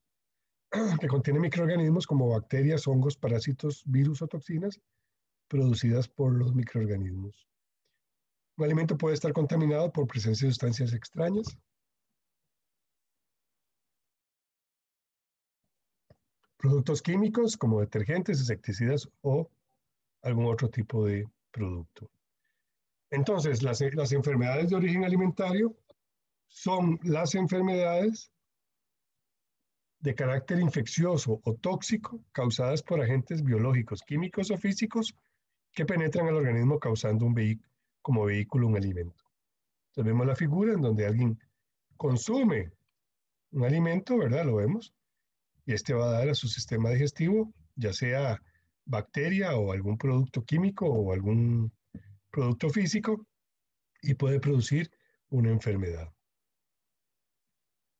que contiene microorganismos como bacterias, hongos, parásitos, virus o toxinas producidas por los microorganismos. Un alimento puede estar contaminado por presencia de sustancias extrañas, productos químicos como detergentes, insecticidas o algún otro tipo de producto. Entonces, las enfermedades de origen alimentario son las enfermedades de carácter infeccioso o tóxico causadas por agentes biológicos, químicos o físicos que penetran al organismo causando como vehículo un alimento. Entonces vemos la figura en donde alguien consume un alimento, ¿verdad? Lo vemos, y este va a dar a su sistema digestivo, ya sea bacteria o algún producto químico o algún producto físico, y puede producir una enfermedad.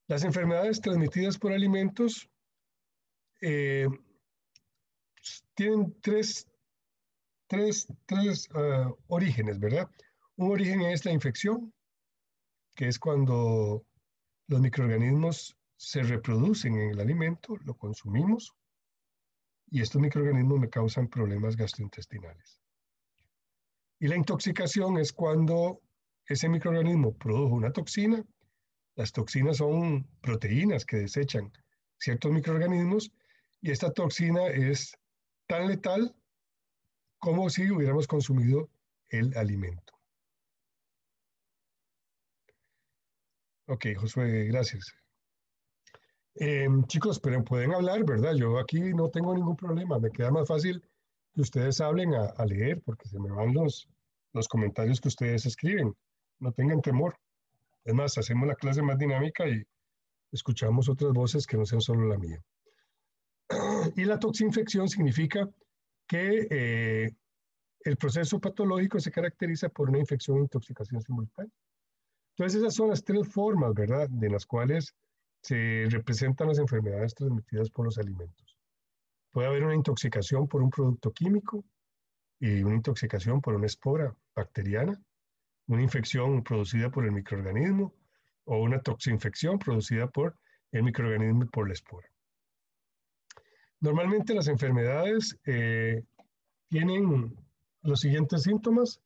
Las enfermedades transmitidas por alimentos tienen tres orígenes, ¿verdad? Un origen es la infección, que es cuando los microorganismos se reproducen en el alimento, lo consumimos, y estos microorganismos me causan problemas gastrointestinales. Y la intoxicación es cuando ese microorganismo produjo una toxina. Las toxinas son proteínas que desechan ciertos microorganismos y esta toxina es tan letal como si hubiéramos consumido el alimento. Ok, Josué, gracias. Chicos, pero pueden hablar, ¿verdad? Yo aquí no tengo ningún problema. Me queda más fácil que ustedes hablen a leer porque se me van los comentarios que ustedes escriben. No tengan temor. Es más, hacemos la clase más dinámica y escuchamos otras voces que no sean solo la mía. Y la toxinfección significa que el proceso patológico se caracteriza por una infección e intoxicación simultánea. Entonces, esas son las tres formas, ¿verdad?, de las cuales se representan las enfermedades transmitidas por los alimentos. Puede haber una intoxicación por un producto químico y una intoxicación por una espora bacteriana, una infección producida por el microorganismo o una toxinfección producida por el microorganismo y por la espora. Normalmente las enfermedades tienen los siguientes síntomas: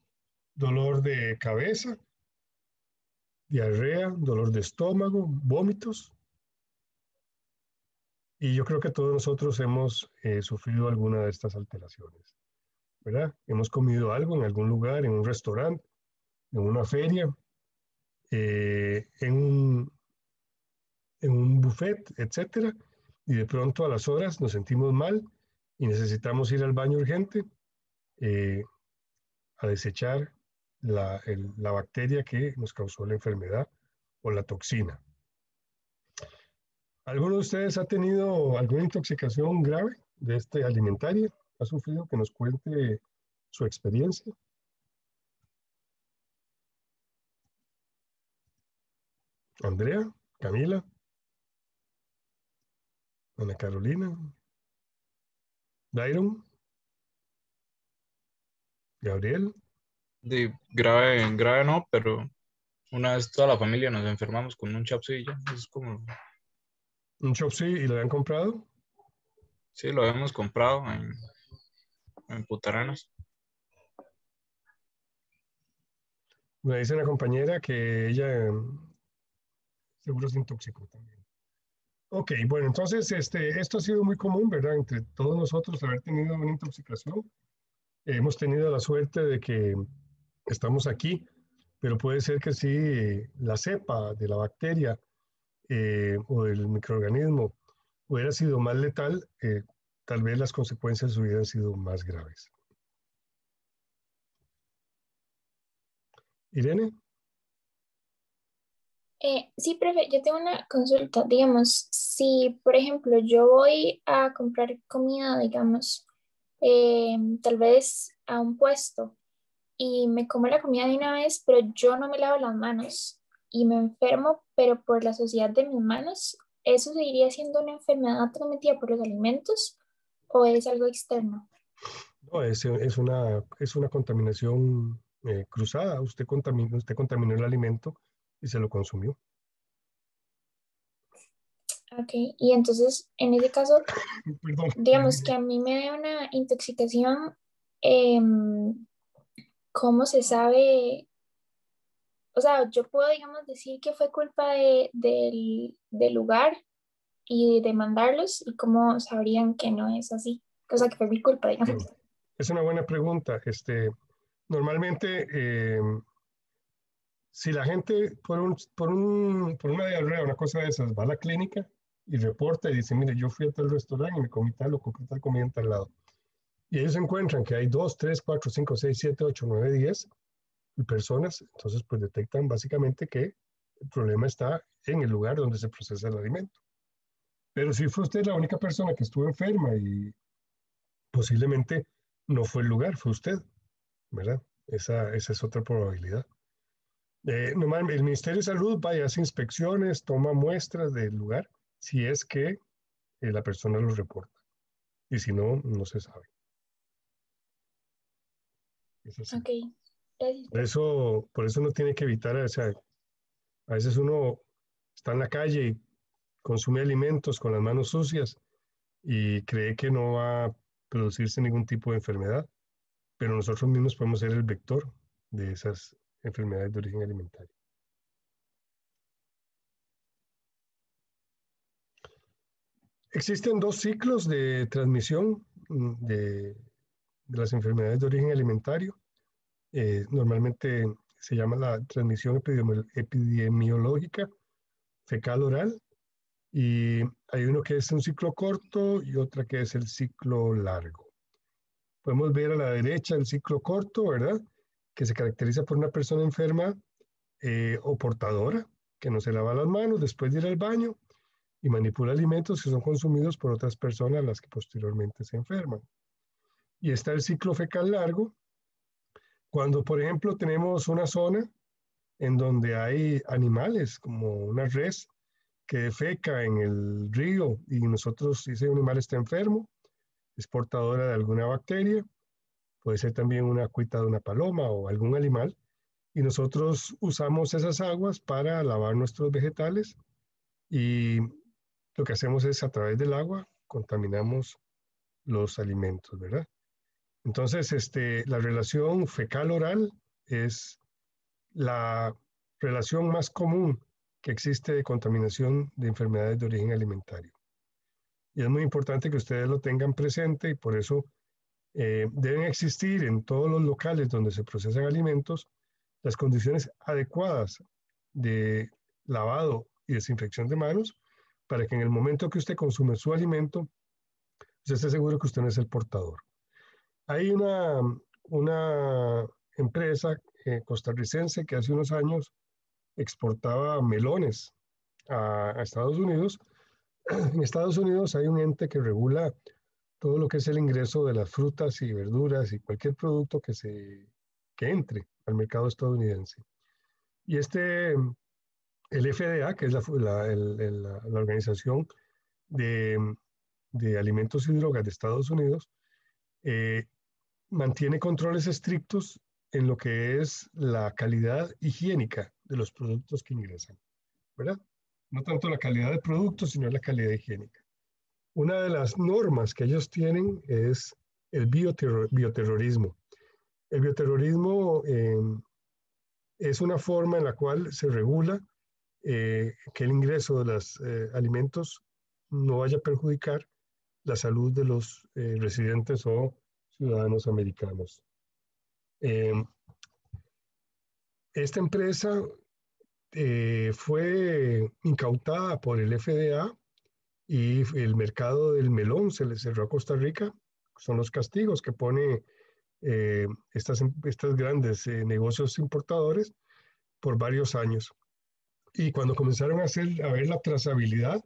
dolor de cabeza, diarrea, dolor de estómago, vómitos. Y yo creo que todos nosotros hemos sufrido alguna de estas alteraciones, ¿verdad? Hemos comido algo en algún lugar, en un restaurante, en una feria, en un buffet, etcétera, y de pronto a las horas nos sentimos mal y necesitamos ir al baño urgente eh, a desechar la bacteria que nos causó la enfermedad o la toxina. ¿Alguno de ustedes ha tenido alguna intoxicación grave de este alimentaria? ¿Ha sufrido? Que nos cuente su experiencia. Andrea, Camila, Ana Carolina, Dairon, Gabriel. Grave, grave no, pero una vez toda la familia nos enfermamos con un chapsilla. Es como, Un chop sí, y lo habían comprado. sí, lo habíamos comprado en Putaranas. Me dice una compañera que ella seguro se intoxicó también. Ok, bueno, entonces esto ha sido muy común, ¿verdad? Entre todos nosotros haber tenido una intoxicación. Hemos tenido la suerte de que estamos aquí, pero puede ser que si la cepa de la bacteria o del microorganismo hubiera sido más letal, tal vez las consecuencias hubieran sido más graves. Irene. Sí, profe, yo tengo una consulta. Digamos, si por ejemplo yo voy a comprar comida, digamos, tal vez a un puesto y me como la comida de una vez, pero yo no me lavo las manos y me enfermo, pero por la suciedad de mis manos, ¿eso seguiría siendo una enfermedad transmitida por los alimentos o es algo externo? No, es una contaminación cruzada. Usted contaminó el alimento y se lo consumió. Ok, y entonces en ese caso, Perdón. digamos que a mí me da una intoxicación, ¿cómo se sabe? O sea, yo puedo, digamos, decir que fue culpa del lugar y demandarlos? ¿Y cómo sabrían que no es así? Cosa que fue mi culpa, Sí, digamos. es una buena pregunta. Normalmente, si la gente por una diarrea, una cosa de esas, va a la clínica y reporta y dice, mire, yo fui a tal restaurante y me comí tal o compré tal comida en tal lado. Y ellos encuentran que hay 2, 3, 4, 5, 6, 7, 8, 9, 10 personas, entonces pues detectan básicamente que el problema está en el lugar donde se procesa el alimento. Pero si fue usted la única persona que estuvo enferma y posiblemente no fue el lugar, fue usted, ¿verdad? Esa es otra probabilidad. Normalmente el Ministerio de Salud vaya, hace inspecciones, toma muestras del lugar, si es que la persona lo reporta. Y si no, no se sabe. Es así. Ok, gracias, profe. Por eso uno tiene que evitar, o sea, a veces uno está en la calle y consume alimentos con las manos sucias y cree que no va a producirse ningún tipo de enfermedad, pero nosotros mismos podemos ser el vector de esas enfermedades de origen alimentario. Existen dos ciclos de transmisión de las enfermedades de origen alimentario. Normalmente se llama la transmisión epidemiológica fecal oral y hay uno que es un ciclo corto y otra que es el ciclo largo. Podemos ver a la derecha el ciclo corto, ¿verdad? Que se caracteriza por una persona enferma o portadora que no se lava las manos después de ir al baño y manipula alimentos que son consumidos por otras personas las que posteriormente se enferman. Y está el ciclo fecal largo, cuando por ejemplo tenemos una zona en donde hay animales como una res que defeca en el río y nosotros, si ese animal está enfermo, es portadora de alguna bacteria, puede ser también una cuita de una paloma o algún animal, y nosotros usamos esas aguas para lavar nuestros vegetales y lo que hacemos es a través del agua contaminamos los alimentos, ¿verdad? Entonces, la relación fecal-oral es la relación más común que existe de contaminación de enfermedades de origen alimentario. Y es muy importante que ustedes lo tengan presente y por eso deben existir en todos los locales donde se procesan alimentos las condiciones adecuadas de lavado y desinfección de manos para que en el momento que usted consume su alimento, usted esté seguro que usted no es el portador. Hay una empresa costarricense que hace unos años exportaba melones a Estados Unidos. En Estados Unidos hay un ente que regula todo lo que es el ingreso de las frutas y verduras y cualquier producto que entre al mercado estadounidense. Y el FDA, que es la organización de, de alimentos y drogas de Estados Unidos, eh, mantiene controles estrictos en lo que es la calidad higiénica de los productos que ingresan, ¿verdad? No tanto la calidad del producto, sino la calidad higiénica. Una de las normas que ellos tienen es el bioterrorismo. El bioterrorismo es una forma en la cual se regula que el ingreso de los alimentos no vaya a perjudicar la salud de los residentes o ciudadanos americanos. Eh, esta empresa fue incautada por el FDA y el mercado del melón se le cerró a Costa Rica. Son los castigos que pone estas grandes negocios importadores por varios años. Y cuando comenzaron a ver la trazabilidad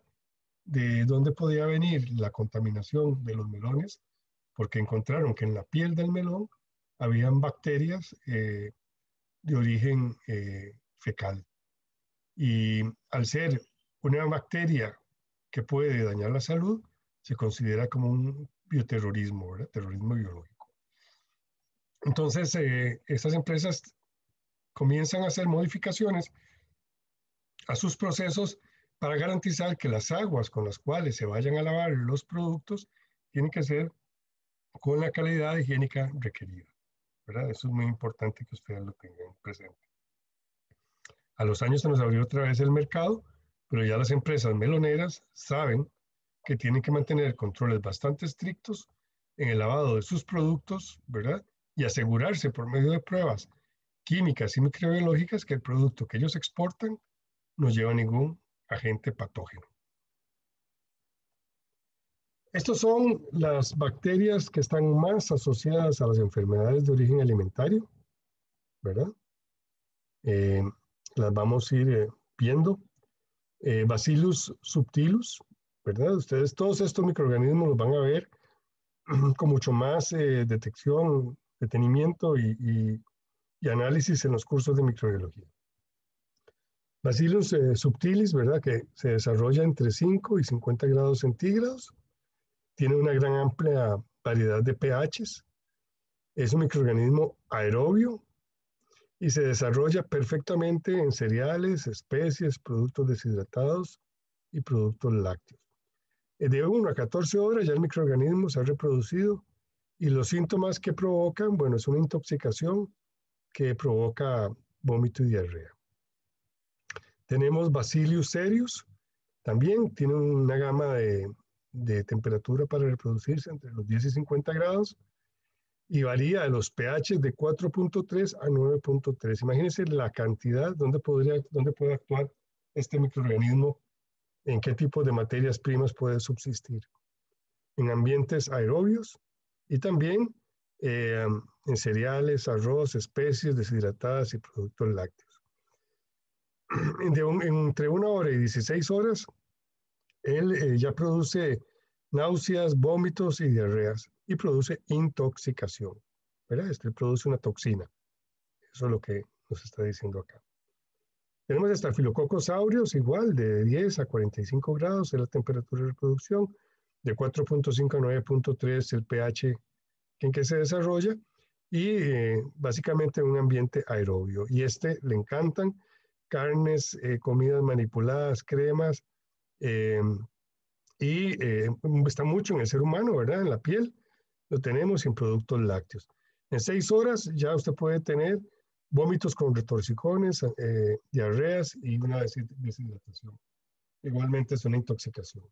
de dónde podía venir la contaminación de los melones, porque encontraron que en la piel del melón habían bacterias de origen fecal. Y al ser una bacteria que puede dañar la salud, se considera como un bioterrorismo, ¿verdad? Terrorismo biológico. Entonces, estas empresas comienzan a hacer modificaciones a sus procesos para garantizar que las aguas con las cuales se vayan a lavar los productos tienen que ser con la calidad higiénica requerida, ¿verdad? Eso es muy importante que ustedes lo tengan presente. A los años se nos abrió otra vez el mercado, pero ya las empresas meloneras saben que tienen que mantener controles bastante estrictos en el lavado de sus productos, ¿verdad? Y asegurarse por medio de pruebas químicas y microbiológicas que el producto que ellos exportan no lleva ningún agente patógeno. Estas son las bacterias que están más asociadas a las enfermedades de origen alimentario, ¿verdad? Las vamos a ir viendo. Bacillus subtilus, ¿verdad? Ustedes todos estos microorganismos los van a ver con mucho más detección, detenimiento y análisis en los cursos de microbiología. Bacillus subtilis, ¿verdad? Que se desarrolla entre 5 y 50 grados centígrados. Tiene una gran amplia variedad de pHs. Es un microorganismo aerobio y se desarrolla perfectamente en cereales, especies, productos deshidratados y productos lácteos. De 1 a 14 horas ya el microorganismo se ha reproducido y los síntomas que provocan, bueno, es una intoxicación que provoca vómito y diarrea. Tenemos Bacillus cereus, también tiene una gama de temperatura para reproducirse entre los 10 y 50 grados y varía de los pH de 4.3 a 9.3. Imagínense la cantidad donde puede actuar este microorganismo, en qué tipo de materias primas puede subsistir. En ambientes aerobios y también en cereales, arroz, especies deshidratadas y productos lácteos. Entre 1 hora y 16 horas, él ya produce náuseas, vómitos y diarreas y produce intoxicación, ¿verdad? Este produce una toxina. Eso es lo que nos está diciendo acá. Tenemos Staphylococcus aureus, igual, de 10 a 45 grados es la temperatura de reproducción, de 4.5 a 9.3 el pH en que se desarrolla y básicamente un ambiente aerobio. Y le encantan carnes, comidas manipuladas, cremas, y está mucho en el ser humano, ¿verdad? En la piel lo tenemos en productos lácteos. En 6 horas ya usted puede tener vómitos con retorcijones, diarreas y una deshidratación. Igualmente es una intoxicación.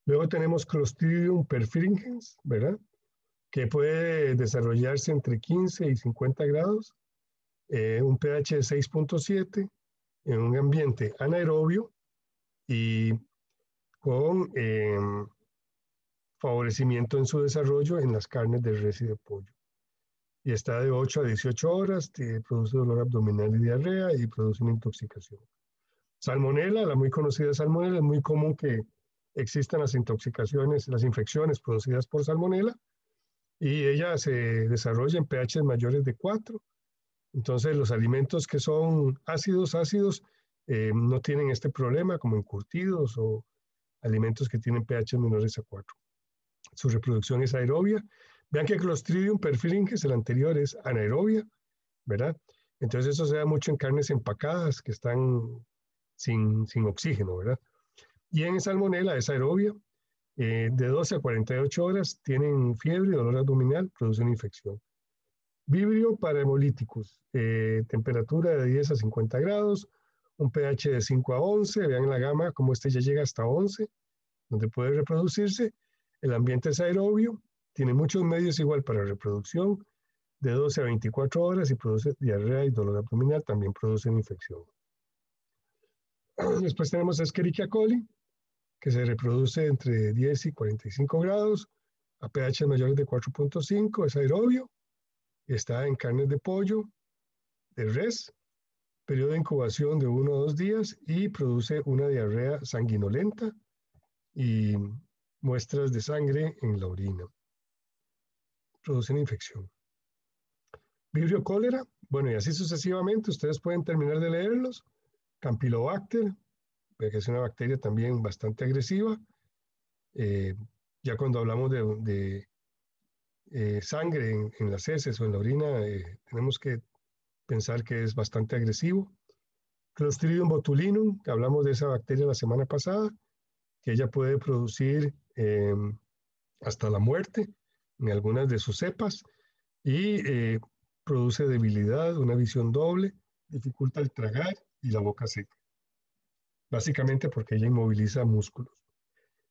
Luego tenemos Clostridium perfringens, ¿verdad? Que puede desarrollarse entre 15 y 50 grados, un pH de 6.7 en un ambiente anaerobio y con favorecimiento en su desarrollo en las carnes de res y de pollo. Y está de 8 a 18 horas, produce dolor abdominal y diarrea y produce una intoxicación. Salmonela, la muy conocida salmonela, es muy común que existan las intoxicaciones, las infecciones producidas por salmonela, y ella se desarrolla en pH mayores de 4. Entonces los alimentos que son ácidos, no tienen este problema, como encurtidos o alimentos que tienen pH menores a 4. Su reproducción es aerobia. Vean que Clostridium perfringens, el anterior, es anaerobia, ¿verdad? Entonces eso se da mucho en carnes empacadas que están sin oxígeno, ¿verdad? Y en Salmonella es aerobia. De 12 a 48 horas tienen fiebre, dolor abdominal, producen infección. Vibrio parahemolyticus, temperatura de 10 a 50 grados, un pH de 5 a 11, vean la gama, como ya llega hasta 11, donde puede reproducirse. El ambiente es aerobio, tiene muchos medios igual para reproducción, de 12 a 24 horas y produce diarrea y dolor abdominal, también producen infección. Después tenemos Escherichia coli, que se reproduce entre 10 y 45 grados, a pH mayores de 4.5, es aerobio, está en carnes de pollo, de res, periodo de incubación de 1 o 2 días y produce una diarrea sanguinolenta y muestras de sangre en la orina. Producen infección. Vibrio cólera, bueno, y así sucesivamente, ustedes pueden terminar de leerlos. Campylobacter, que es una bacteria también bastante agresiva. Ya cuando hablamos de sangre en las heces o en la orina, tenemos que pensar que es bastante agresivo. Clostridium botulinum, que hablamos de esa bacteria la semana pasada, que ella puede producir hasta la muerte en algunas de sus cepas y produce debilidad, una visión doble, dificulta el tragar y la boca seca. básicamente porque ella inmoviliza músculos.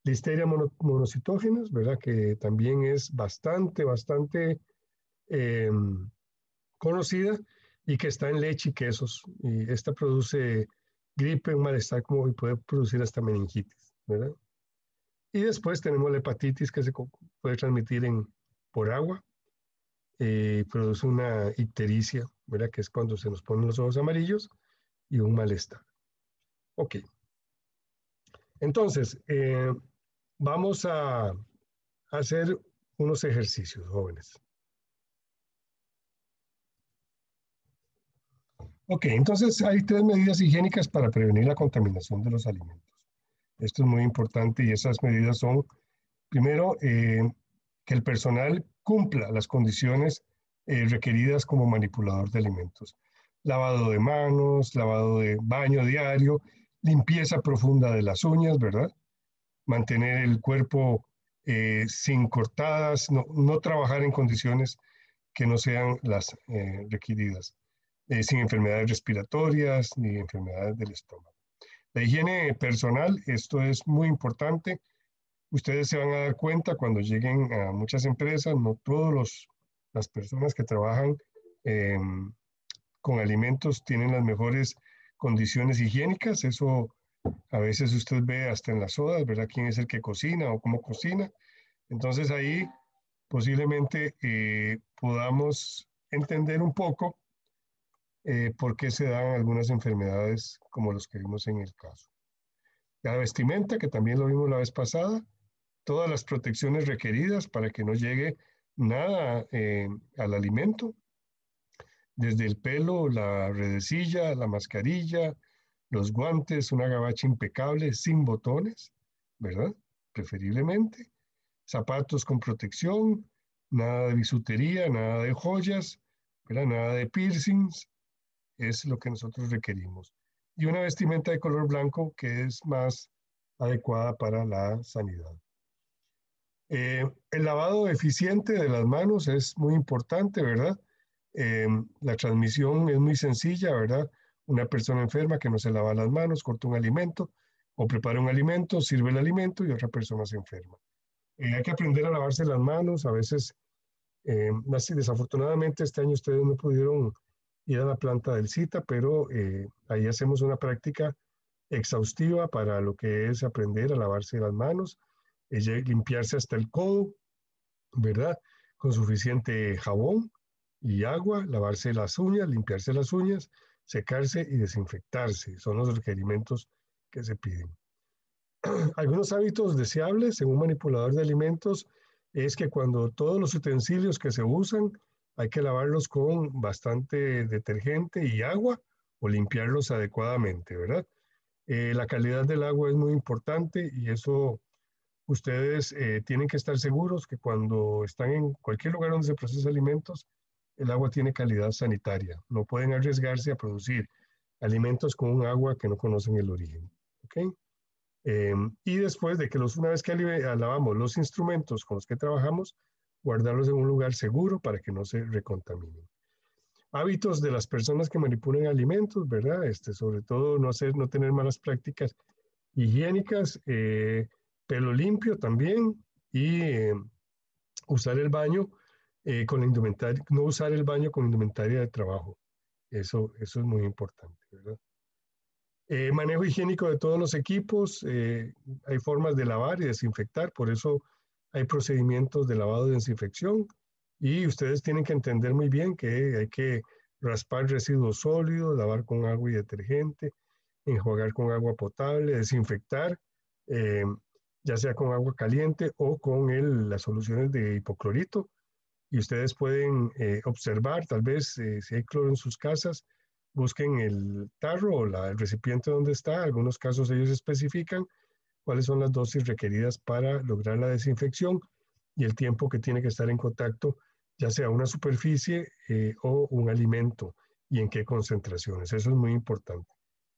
Listeria monocitógenas, ¿verdad? Que también es bastante eh, conocida y que está en leche y quesos. Y esta produce gripe, un malestar como y puede producir hasta meningitis, ¿verdad? Y después tenemos la hepatitis que se puede transmitir por agua. Produce una ictericia, ¿verdad? Que es cuando se nos ponen los ojos amarillos y un malestar. Ok. Entonces, vamos a hacer unos ejercicios, jóvenes. Ok, entonces hay 3 medidas higiénicas para prevenir la contaminación de los alimentos. Esto es muy importante y esas medidas son, primero, que el personal cumpla las condiciones requeridas como manipulador de alimentos. Lavado de manos, lavado de baño diario, limpieza profunda de las uñas, ¿verdad? Mantener el cuerpo sin cortadas, no trabajar en condiciones que no sean las requeridas, sin enfermedades respiratorias ni enfermedades del estómago. La higiene personal, esto es muy importante. Ustedes se van a dar cuenta cuando lleguen a muchas empresas, no todas las personas que trabajan con alimentos tienen las mejores condiciones higiénicas. Eso a veces usted ve hasta en las sodas, ¿verdad? ¿Quién es el que cocina o cómo cocina? Entonces ahí posiblemente podamos entender un poco por qué se dan algunas enfermedades como los que vimos en el caso. La vestimenta, que también lo vimos la vez pasada, todas las protecciones requeridas para que no llegue nada al alimento, desde el pelo, la redecilla, la mascarilla, los guantes, una gabacha impecable sin botones, ¿verdad? Preferiblemente. Zapatos con protección, nada de bisutería, nada de joyas, ¿verdad? Nada de piercings, es lo que nosotros requerimos. Y una vestimenta de color blanco que es más adecuada para la sanidad. El lavado eficiente de las manos es muy importante, ¿verdad? La transmisión es muy sencilla, ¿verdad? Una persona enferma que no se lava las manos, corta un alimento o prepara un alimento, sirve el alimento y otra persona se enferma. Hay que aprender a lavarse las manos. A veces, desafortunadamente este año ustedes no pudieron ir a la planta del CITA, pero ahí hacemos una práctica exhaustiva para lo que es aprender a lavarse las manos, limpiarse hasta el codo, ¿verdad? Con suficiente jabón y agua, lavarse las uñas, limpiarse las uñas, secarse y desinfectarse. Son los requerimientos que se piden. Algunos hábitos deseables en un manipulador de alimentos es que cuando todos los utensilios que se usan hay que lavarlos con bastante detergente y agua o limpiarlos adecuadamente, ¿verdad? La calidad del agua es muy importante y eso ustedes tienen que estar seguros que cuando están en cualquier lugar donde se procesa alimentos, el agua tiene calidad sanitaria. No pueden arriesgarse a producir alimentos con un agua que no conocen el origen. ¿Ok? Y después de que una vez que lavamos los instrumentos con los que trabajamos, guardarlos en un lugar seguro para que no se recontaminen. Hábitos de las personas que manipulan alimentos, ¿verdad? Sobre todo no tener malas prácticas higiénicas, pelo limpio también y usar el baño con la indumentaria, no usar el baño con indumentaria de trabajo. Eso es muy importante, ¿verdad? Manejo higiénico de todos los equipos, hay formas de lavar y desinfectar, por eso hay procedimientos de lavado y desinfección y ustedes tienen que entender muy bien que hay que raspar residuos sólidos, lavar con agua y detergente, enjuagar con agua potable, desinfectar, eh, ya sea con agua caliente o con las soluciones de hipoclorito. Y ustedes pueden observar, tal vez si hay cloro en sus casas, busquen el tarro o el recipiente donde está. En algunos casos ellos especifican cuáles son las dosis requeridas para lograr la desinfección y el tiempo que tiene que estar en contacto, ya sea una superficie o un alimento y en qué concentraciones. Eso es muy importante.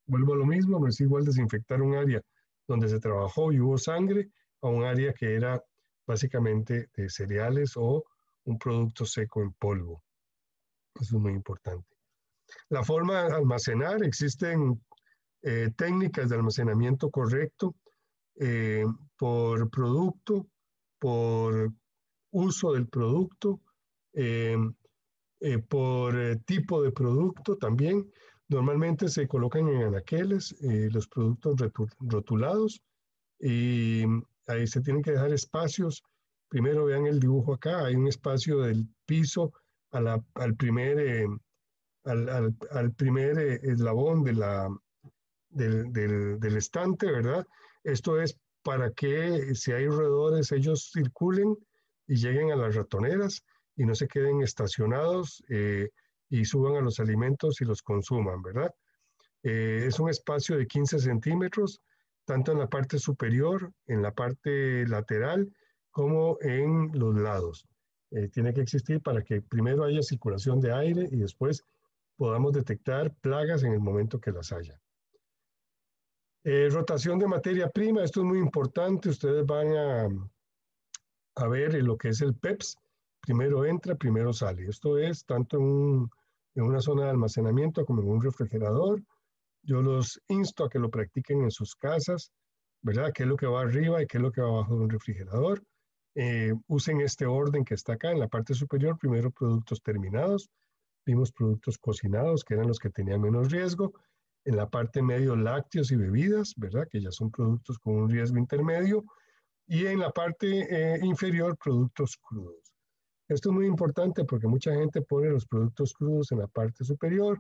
Vuelvo a lo mismo, no es igual desinfectar un área donde se trabajó y hubo sangre a un área que era básicamente de cereales o un producto seco en polvo. Eso es muy importante. La forma de almacenar, existen técnicas de almacenamiento correcto, por producto, por uso del producto, eh, por tipo de producto también. Normalmente se colocan en anaqueles los productos rotulados y ahí se tienen que dejar espacios. Primero vean el dibujo acá, hay un espacio del piso al primer, al primer eslabón del estante, ¿verdad? Esto es para que si hay roedores ellos circulen y lleguen a las ratoneras y no se queden estacionados y suban a los alimentos y los consuman, ¿verdad? Es un espacio de 15 centímetros, tanto en la parte superior, en la parte lateral, como en los lados. Tiene que existir para que primero haya circulación de aire y después podamos detectar plagas en el momento que las haya. Rotación de materia prima, esto es muy importante. Ustedes van a ver lo que es el PEPS. Primero entra, primero sale. Esto es tanto en una zona de almacenamiento como en un refrigerador. Yo los insto a que lo practiquen en sus casas, ¿verdad? ¿Qué es lo que va arriba y qué es lo que va abajo de un refrigerador? Usen este orden que está acá en la parte superior. Primero productos terminados. Vimos productos cocinados, que eran los que tenían menos riesgo. En la parte medio, lácteos y bebidas, ¿verdad? Que ya son productos con un riesgo intermedio. Y en la parte inferior, productos crudos. Esto es muy importante porque mucha gente pone los productos crudos en la parte superior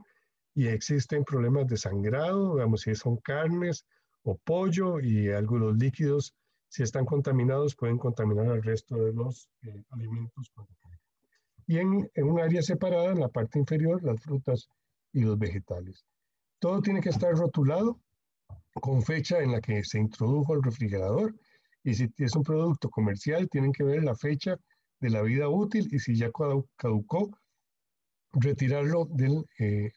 y existen problemas de sangrado, digamos, si son carnes o pollo y algunos líquidos, si están contaminados, pueden contaminar al resto de los alimentos. Y en un área separada, en la parte inferior, las frutas y los vegetales. Todo tiene que estar rotulado con fecha en la que se introdujo al refrigerador y si es un producto comercial, tienen que ver la fecha de la vida útil y si ya caducó, retirarlo del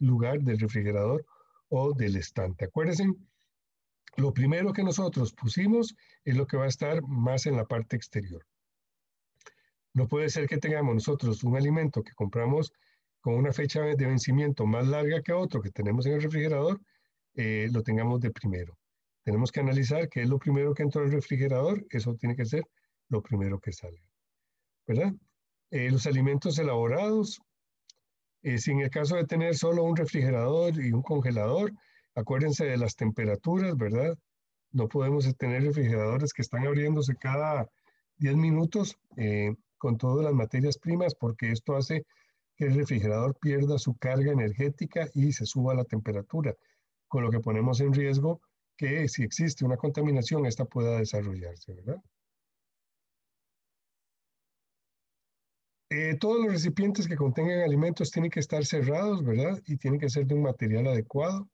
lugar del refrigerador o del estante. Acuérdense, lo primero que nosotros pusimos es lo que va a estar más en la parte exterior. No puede ser que tengamos nosotros un alimento que compramos con una fecha de vencimiento más larga que otro que tenemos en el refrigerador, lo tengamos de primero. Tenemos que analizar qué es lo primero que entró al refrigerador, eso tiene que ser lo primero que salga, ¿verdad? Los alimentos elaborados, si en el caso de tener solo un refrigerador y un congelador, acuérdense de las temperaturas, ¿verdad? No podemos tener refrigeradores que están abriéndose cada 10 minutos con todas las materias primas porque esto hace que el refrigerador pierda su carga energética y se suba la temperatura, con lo que ponemos en riesgo que si existe una contaminación, esta pueda desarrollarse, ¿verdad? Todos los recipientes que contengan alimentos tienen que estar cerrados, ¿verdad? Y tienen que ser de un material adecuado.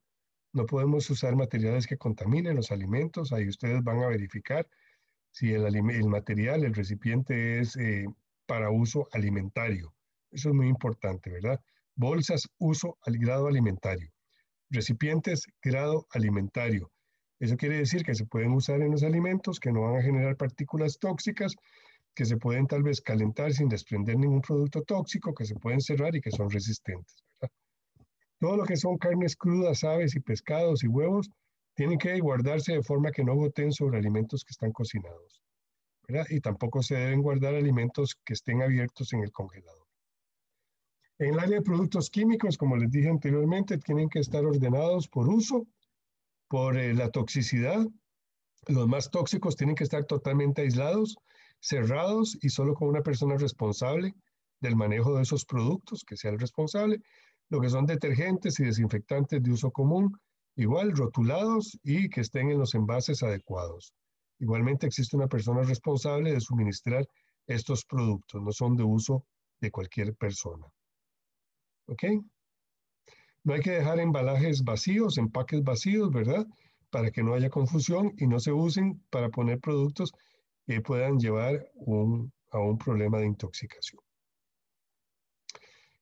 No podemos usar materiales que contaminen los alimentos. Ahí ustedes van a verificar si el material, el recipiente es para uso alimentario. Eso es muy importante, ¿verdad? Bolsas, uso al grado alimentario. Recipientes, grado alimentario. Eso quiere decir que se pueden usar en los alimentos, que no van a generar partículas tóxicas, que se pueden tal vez calentar sin desprender ningún producto tóxico, que se pueden cerrar y que son resistentes, ¿verdad? Todo lo que son carnes crudas, aves y pescados y huevos tienen que guardarse de forma que no goten sobre alimentos que están cocinados, ¿verdad? Y tampoco se deben guardar alimentos que estén abiertos en el congelador. En el área de productos químicos, como les dije anteriormente, tienen que estar ordenados por uso, por la toxicidad. Los más tóxicos tienen que estar totalmente aislados, cerrados y solo con una persona responsable del manejo de esos productos, que sea el responsable. Lo que son detergentes y desinfectantes de uso común, igual rotulados y que estén en los envases adecuados. Igualmente existe una persona responsable de suministrar estos productos, no son de uso de cualquier persona. ¿Ok? No hay que dejar embalajes vacíos, empaques vacíos, ¿verdad? Para que no haya confusión y no se usen para poner productos que puedan llevar a un problema de intoxicación.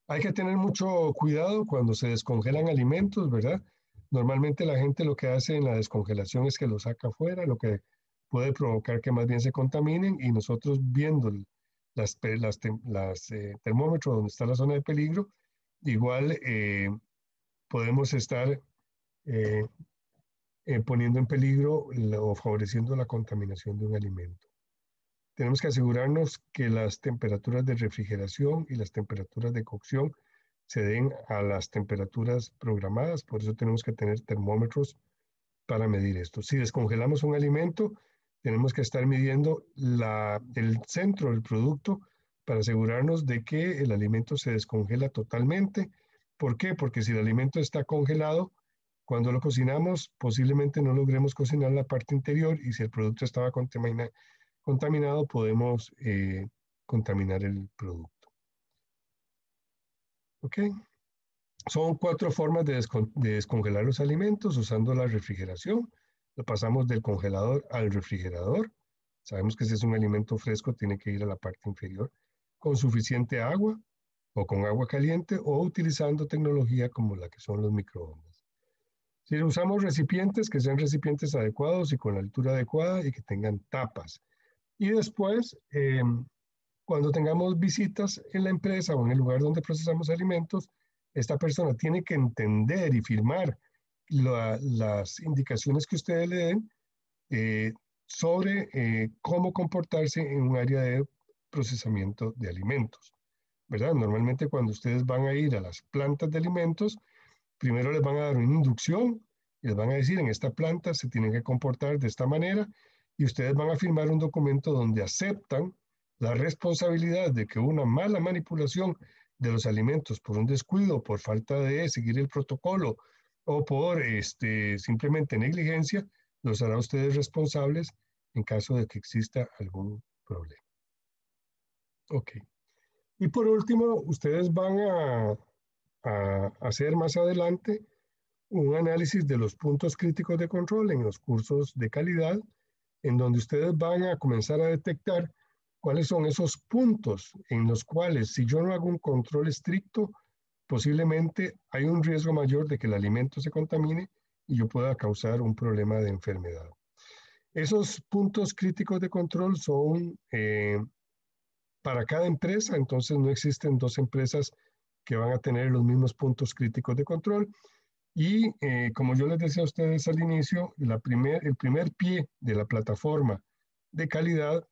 Hay que tener mucho cuidado cuando se descongelan alimentos, ¿verdad? Normalmente la gente lo que hace en la descongelación es que lo saca afuera, lo que puede provocar que más bien se contaminen y nosotros viendo las termómetros donde está la zona de peligro, igual podemos estar poniendo en peligro o favoreciendo la contaminación de un alimento. Tenemos que asegurarnos que las temperaturas de refrigeración y las temperaturas de cocción se den a las temperaturas programadas, por eso tenemos que tener termómetros para medir esto. Si descongelamos un alimento, tenemos que estar midiendo el centro del producto para asegurarnos de que el alimento se descongela totalmente. ¿Por qué? Porque si el alimento está congelado, cuando lo cocinamos, posiblemente no logremos cocinar la parte interior y si el producto estaba contaminado, podemos contaminar el producto. ¿Ok? Son 4 formas de descongelar los alimentos usando la refrigeración. Lo pasamos del congelador al refrigerador. Sabemos que si es un alimento fresco, tiene que ir a la parte inferior con suficiente agua o con agua caliente o utilizando tecnología como la que son los microondas. Si usamos recipientes, que sean recipientes adecuados y con la altura adecuada y que tengan tapas. Y después, cuando tengamos visitas en la empresa o en el lugar donde procesamos alimentos, esta persona tiene que entender y firmar las indicaciones que ustedes le den sobre cómo comportarse en un área de procesamiento de alimentos, ¿verdad? Normalmente cuando ustedes van a ir a las plantas de alimentos, primero les van a dar una inducción y les van a decir en esta planta se tienen que comportar de esta manera y ustedes van a firmar un documento donde aceptan la responsabilidad de que una mala manipulación de los alimentos por un descuido, por falta de seguir el protocolo o por simplemente negligencia, los hará ustedes responsables en caso de que exista algún problema. Ok. Y por último, ustedes van a hacer más adelante un análisis de los puntos críticos de control en los cursos de calidad, en donde ustedes van a comenzar a detectar cuáles son esos puntos en los cuales, si yo no hago un control estricto, posiblemente hay un riesgo mayor de que el alimento se contamine y yo pueda causar un problema de enfermedad. Esos puntos críticos de control son para cada empresa, entonces no existen 2 empresas que van a tener los mismos puntos críticos de control. Y como yo les decía a ustedes al inicio, el primer pie de la plataforma de calidad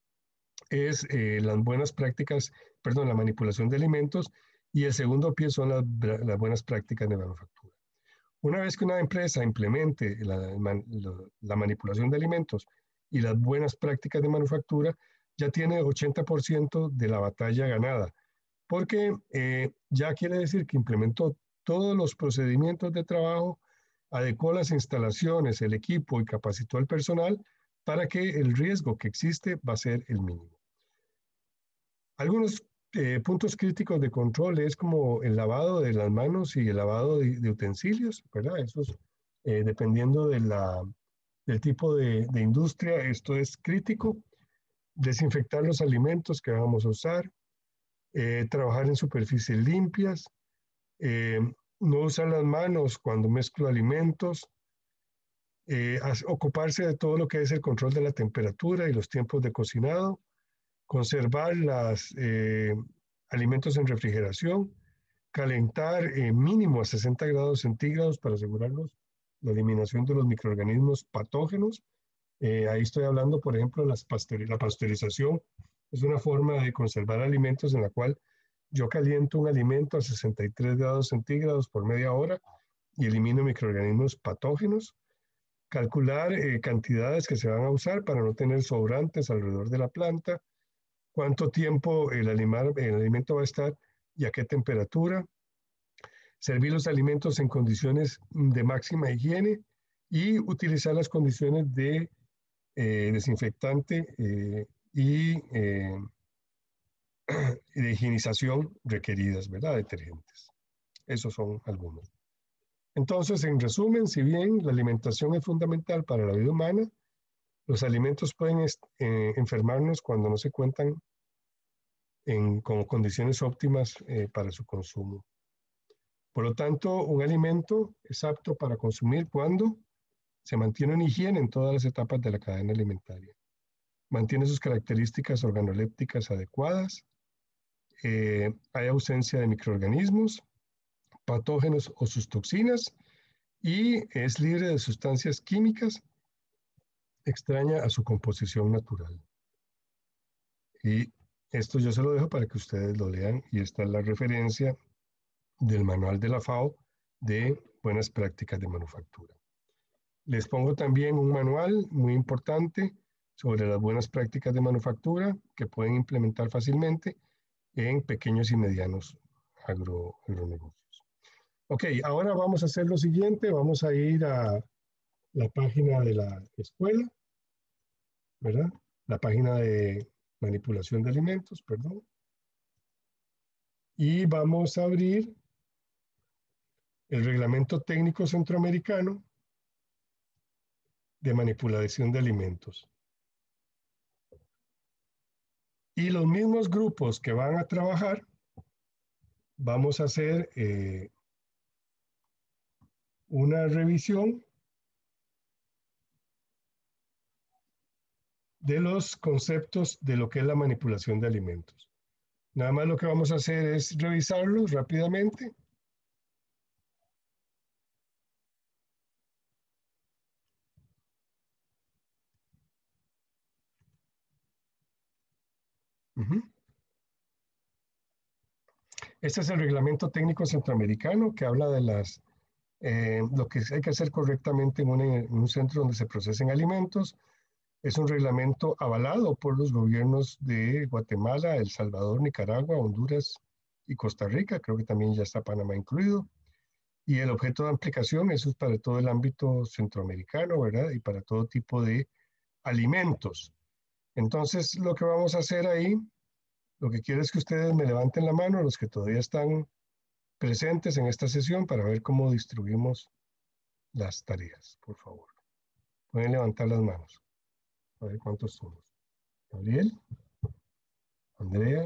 es las buenas prácticas, perdón, la manipulación de alimentos, y el segundo pie son las buenas prácticas de manufactura. Una vez que una empresa implemente la manipulación de alimentos y las buenas prácticas de manufactura, ya tiene 80% de la batalla ganada, porque ya quiere decir que implementó todos los procedimientos de trabajo, adecuó las instalaciones, el equipo y capacitó al personal para que el riesgo que existe va a ser el mínimo. Algunos puntos críticos de control es como el lavado de las manos y el lavado de utensilios, ¿verdad? Eso es, dependiendo del tipo de industria, esto es crítico. Desinfectar los alimentos que vamos a usar, trabajar en superficies limpias, no usar las manos cuando mezclo alimentos, ocuparse de todo lo que es el control de la temperatura y los tiempos de cocinado, conservar los alimentos en refrigeración, calentar mínimo a 60 grados centígrados para asegurarnos la eliminación de los microorganismos patógenos. Ahí estoy hablando, por ejemplo, de la pasteurización. Es una forma de conservar alimentos en la cual yo caliento un alimento a 63 grados centígrados por media hora y elimino microorganismos patógenos. Calcular cantidades que se van a usar para no tener sobrantes alrededor de la planta. Cuánto tiempo el alimento va a estar y a qué temperatura. Servir los alimentos en condiciones de máxima higiene y utilizar las condiciones de desinfectante y de higienización requeridas, ¿verdad? Detergentes. Esos son algunos. Entonces, en resumen, si bien la alimentación es fundamental para la vida humana, los alimentos pueden enfermarnos cuando no se cuentan con condiciones óptimas para su consumo. Por lo tanto, un alimento es apto para consumir cuando se mantiene en higiene en todas las etapas de la cadena alimentaria. Mantiene sus características organolépticas adecuadas, hay ausencia de microorganismos, patógenos o sus toxinas, y es libre de sustancias químicas extraña a su composición natural. Y esto yo se lo dejo para que ustedes lo lean y esta es la referencia del manual de la FAO de buenas prácticas de manufactura. Les pongo también un manual muy importante sobre las buenas prácticas de manufactura que pueden implementar fácilmente en pequeños y medianos agronegocios. Ok, ahora vamos a hacer lo siguiente, vamos a ir a la página de la escuela, ¿verdad? La página de manipulación de alimentos, perdón. Y vamos a abrir el Reglamento Técnico Centroamericano de Manipulación de Alimentos. Y los mismos grupos que van a trabajar, vamos a hacer una revisión de los conceptos de lo que es la manipulación de alimentos. Nada más lo que vamos a hacer es revisarlos rápidamente. Este es el Reglamento Técnico Centroamericano que habla de lo que hay que hacer correctamente en un centro donde se procesen alimentos. Es un reglamento avalado por los gobiernos de Guatemala, El Salvador, Nicaragua, Honduras y Costa Rica. Creo que también ya está Panamá incluido. Y el objeto de aplicación, eso es para todo el ámbito centroamericano, ¿verdad? Y para todo tipo de alimentos. Entonces, lo que vamos a hacer ahí, lo que quiero es que ustedes me levanten la mano, los que todavía están presentes en esta sesión, para ver cómo distribuimos las tareas, por favor. Pueden levantar las manos. A ver cuántos somos. Gabriel, Andrea,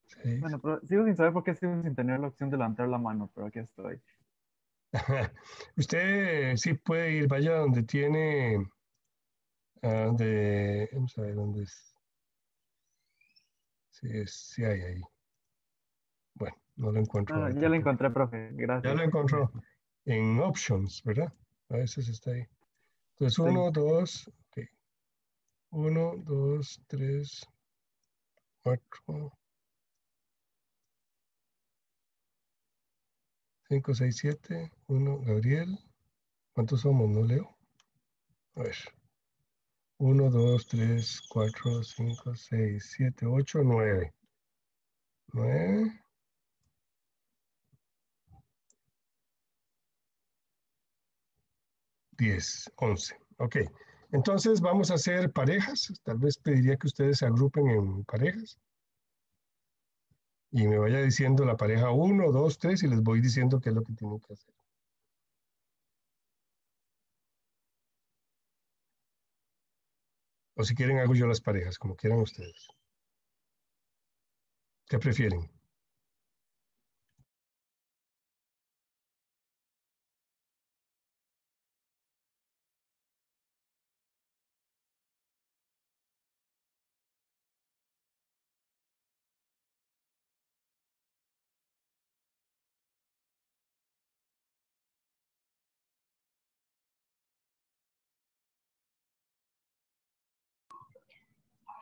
6. Bueno, pero sigo sin saber por qué sigo sin tener la opción de levantar la mano, pero aquí estoy. Usted sí puede ir, vaya donde tiene, vamos a ver dónde es. Sí, sí hay ahí. Bueno, no lo encuentro No, ahorita. ya lo encontré, profe. Ya Gracias. lo encontró en Options, ¿verdad? A veces está ahí. Entonces, Sí. 1, 2, ok. 1, 2, 3, 4, 5, 6, 7. 1, Gabriel. ¿Cuántos somos? No leo. A ver. 1, 2, 3, 4, 5, 6, 7, 8, 9. 9. 10, 11. Ok. Entonces vamos a hacer parejas. Tal vez pediría que ustedes se agrupen en parejas y me vaya diciendo la pareja 1, 2, 3 y les voy diciendo qué es lo que tienen que hacer. O si quieren hago yo las parejas, como quieran ustedes. ¿Qué prefieren?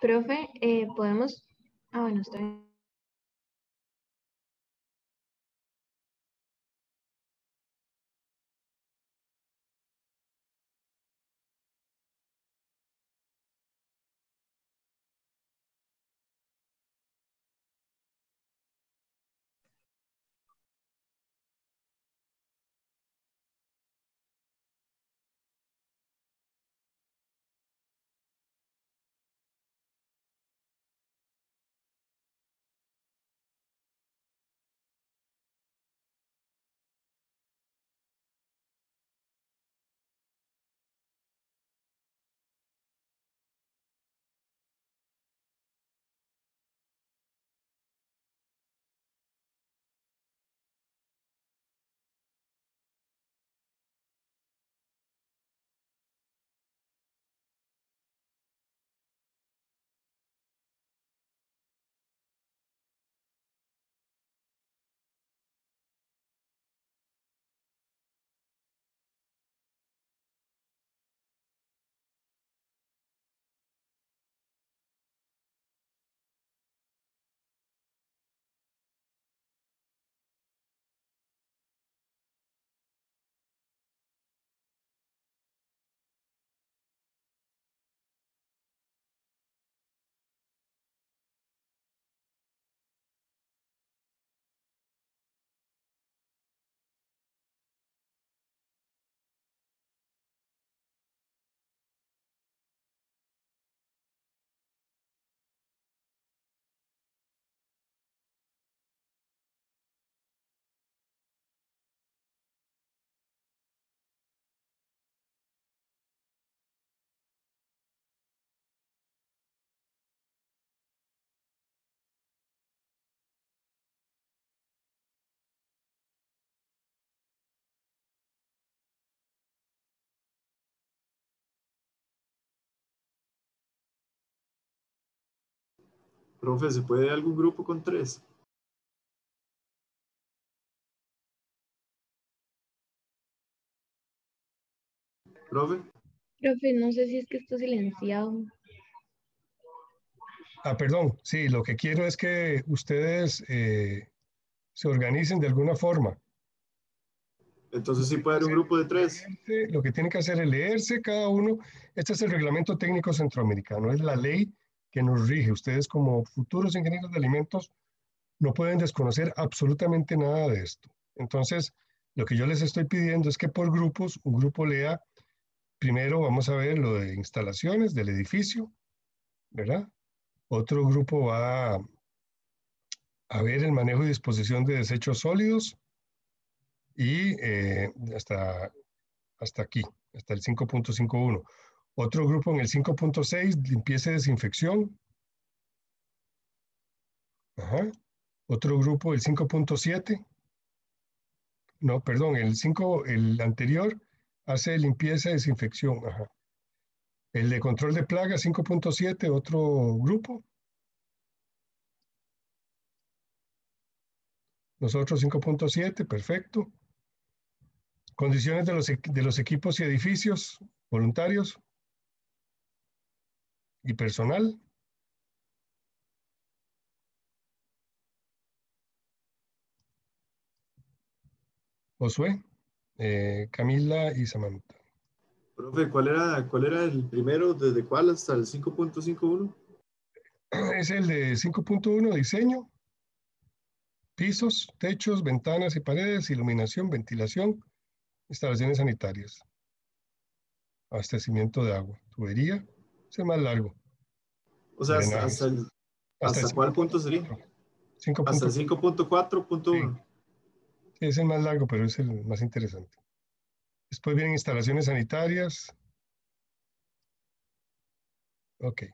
Profe, podemos... Ah, bueno, está bien. Profe, ¿se puede algún grupo con 3? Profe. Profe, no sé si es que está silenciado. Perdón, sí, lo que quiero es que ustedes se organicen de alguna forma. Entonces sí puede haber un grupo de 3. Lo que tienen que hacer es leerse cada uno. Este es el reglamento técnico centroamericano, es la ley que nos rige. Ustedes como futuros ingenieros de alimentos no pueden desconocer absolutamente nada de esto. Entonces, lo que yo les estoy pidiendo es que por grupos, un grupo lea, primero vamos a ver lo de instalaciones del edificio, ¿verdad? Otro grupo va a ver el manejo y disposición de desechos sólidos y hasta aquí, hasta el 5.51. Otro grupo en el 5.6, limpieza y desinfección. Ajá. Otro grupo, el 5.7. No, perdón, el anterior hace limpieza y desinfección. Ajá. El de control de plagas, 5.7, otro grupo. Nosotros 5.7, perfecto. Condiciones de los equipos y edificios, voluntarios y personal. Josué, Camila y Samantha. Profe, ¿cuál era el primero? ¿Desde cuál hasta el 5.51? Es el de 5.1, diseño, pisos, techos, ventanas y paredes, iluminación, ventilación, instalaciones sanitarias, abastecimiento de agua, tubería, es el más largo, O sea, drenajes. ¿hasta cuál punto sería? 5. Hasta el 5.4.1. Sí, es el más largo, pero es el más interesante. Después vienen instalaciones sanitarias. Ok.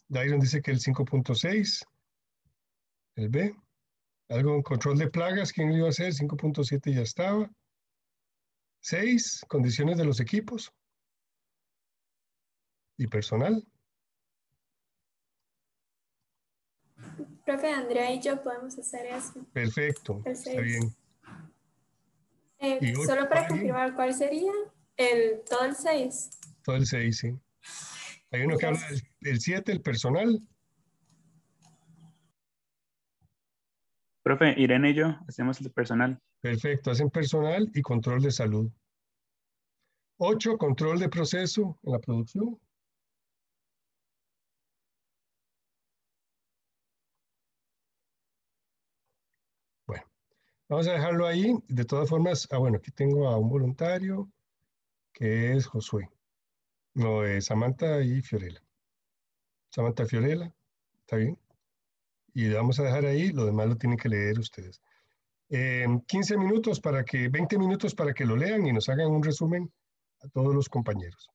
Dairon dice que el 5.6, el B. Algo en control de plagas, ¿quién lo iba a hacer? 5.7 ya estaba. 6, condiciones de los equipos y personal. Profe, Andrea y yo podemos hacer eso. Perfecto, El está 6. bien. Y 8, Solo para ¿alguien? confirmar cuál sería todo el 6. Todo el 6, sí. Hay uno que habla Gracias. del 7, el personal. Profe, Irene y yo hacemos el personal. Perfecto, hacen personal y control de salud. 8, control de proceso en la producción. Bueno, vamos a dejarlo ahí. De todas formas, bueno, aquí tengo a un voluntario que es Josué. No, Samantha y Fiorella. Samantha Fiorella, está bien. Y vamos a dejar ahí, lo demás lo tienen que leer ustedes. 15 minutos 20 minutos para que lo lean y nos hagan un resumen a todos los compañeros.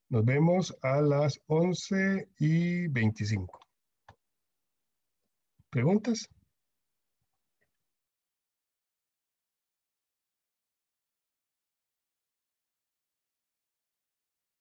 Nos vemos a las 11:25. ¿Preguntas?